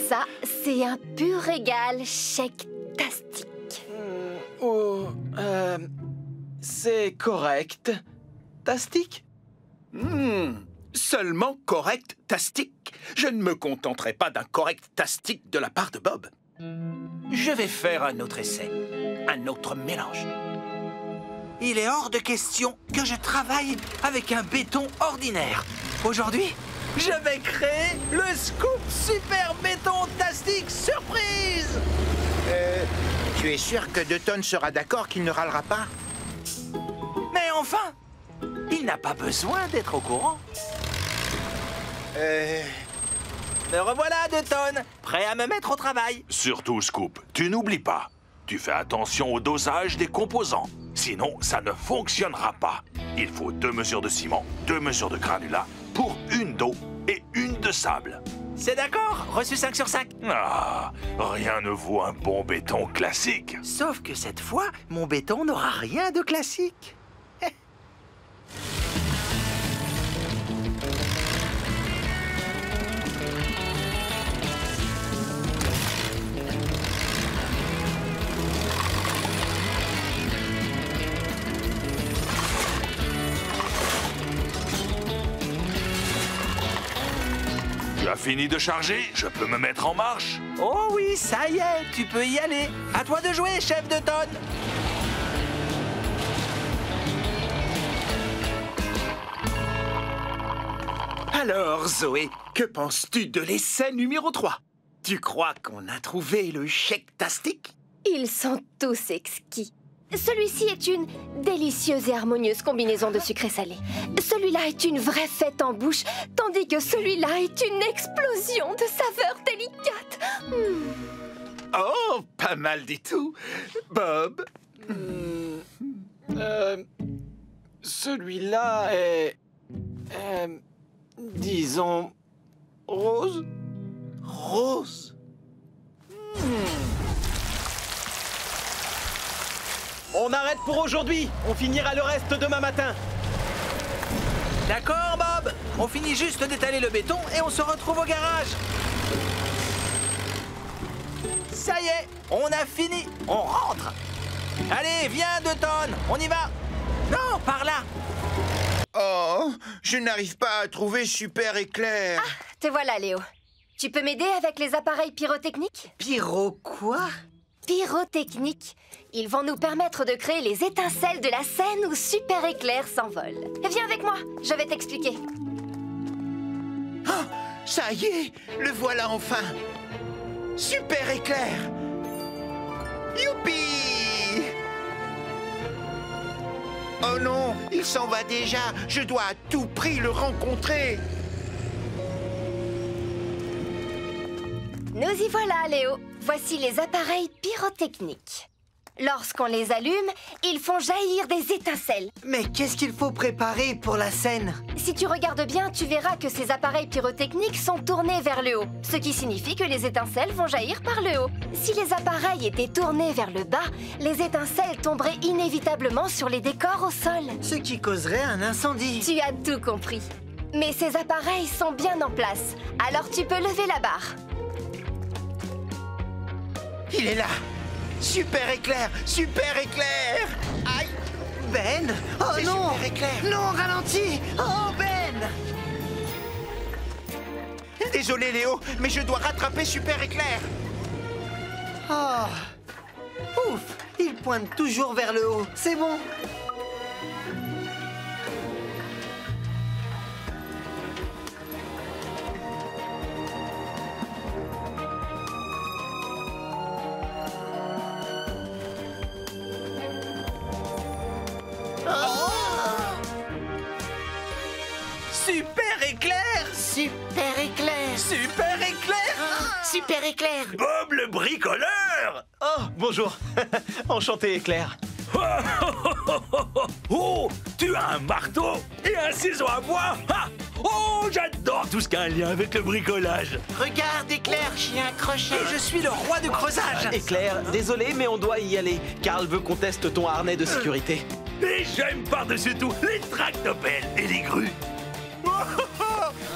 Ça, c'est un pur régal Shake-tastic. C'est correct. Tastic? Seulement correct-tastic. Je ne me contenterai pas d'un correct-tastic de la part de Bob. Je vais faire un autre essai, un autre mélange. Il est hors de question que je travaille avec un béton ordinaire. Aujourd'hui, je vais créer le scoop super béton tastic surprise. Tu es sûr que 2 tonnes sera d'accord qu'il ne râlera pas? Mais enfin, il n'a pas besoin d'être au courant. Me revoilà, 2 tonnes, prêt à me mettre au travail. Surtout, Scoop, tu n'oublies pas. Tu fais attention au dosage des composants. Sinon, ça ne fonctionnera pas. Il faut 2 mesures de ciment, 2 mesures de granulat pour 1 d'eau et 1 de sable. C'est d'accord, reçu 5 sur 5. Ah, rien ne vaut un bon béton classique. Sauf que cette fois, mon béton n'aura rien de classique. Tu as fini de charger? Je peux me mettre en marche? Oh oui, ça y est, tu peux y aller. À toi de jouer, chef 2 tonnes. Alors, Zoé, que penses-tu de l'essai numéro 3? Tu crois qu'on a trouvé le Shake-tastic? Ils sont tous exquis. Celui-ci est une délicieuse et harmonieuse combinaison de sucre et salé. Celui-là est une vraie fête en bouche, tandis que celui-là est une explosion de saveurs délicates. Oh, pas mal du tout. Bob? Celui-là est... disons... rose? Rose. On arrête pour aujourd'hui. On finira le reste demain matin. D'accord, Bob. On finit juste d'étaler le béton et on se retrouve au garage. Ça y est, on a fini. On rentre. Allez, viens, 2 tonnes. On y va. Non, par là. Oh, je n'arrive pas à trouver super éclair. Ah, te voilà, Léo. Tu peux m'aider avec les appareils pyrotechniques? Pyro quoi? Pyrotechniques. Ils vont nous permettre de créer les étincelles de la scène où Super Éclair s'envole. Viens avec moi, je vais t'expliquer. Oh, ça y est, le voilà enfin. Super éclair. Youpi! Oh non, il s'en va déjà. Je dois à tout prix le rencontrer. Nous y voilà, Léo. Voici les appareils pyrotechniques. Lorsqu'on les allume, ils font jaillir des étincelles. Mais qu'est-ce qu'il faut préparer pour la scène? Si tu regardes bien, tu verras que ces appareils pyrotechniques sont tournés vers le haut, ce qui signifie que les étincelles vont jaillir par le haut. Si les appareils étaient tournés vers le bas, les étincelles tomberaient inévitablement sur les décors au sol. Ce qui causerait un incendie. Tu as tout compris. Mais ces appareils sont bien en place, alors tu peux lever la barre. Il est là. Super éclair, super éclair. Aïe. Ben! Oh C'est non! super éclair. Non, ralentis! Oh, Ben! Désolé Léo, mais je dois rattraper super éclair. Oh! Ouf! Il pointe toujours vers le haut. C'est bon. Super éclair! Super éclair. Super éclair! Super éclair. Bob le bricoleur! Oh, bonjour. Enchanté, Éclair. Oh, tu as un marteau et un ciseau à bois? Ah, oh, j'adore tout ce qui a un lien avec le bricolage. Regarde éclair, j'ai un crochet. Et je suis le roi du creusage! Éclair, désolé, mais on doit y aller. Karl veut qu'on teste ton harnais de sécurité. Et j'aime par-dessus tout les tractopelles et les grues.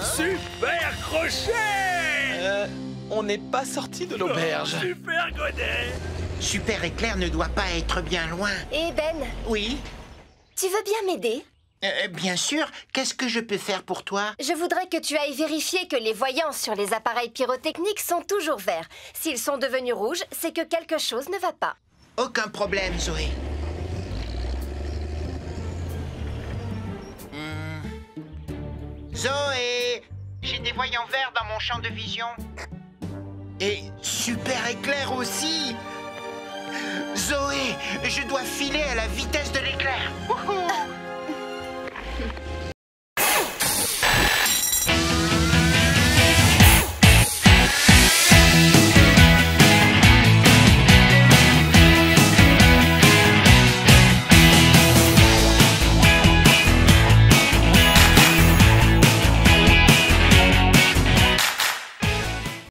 Super crochet! On n'est pas sorti de l'auberge. Super godet! Super éclair ne doit pas être bien loin. Et Ben, Oui, tu veux bien m'aider? bien sûr. Qu'est-ce que je peux faire pour toi? Je voudrais que tu ailles vérifier que les voyants sur les appareils pyrotechniques sont toujours verts. S'ils sont devenus rouges, c'est que quelque chose ne va pas. Aucun problème, Zoé. Zoé, j'ai des voyants verts dans mon champ de vision. Et super éclair aussi. Zoé, je dois filer à la vitesse de l'éclair. Wouhou!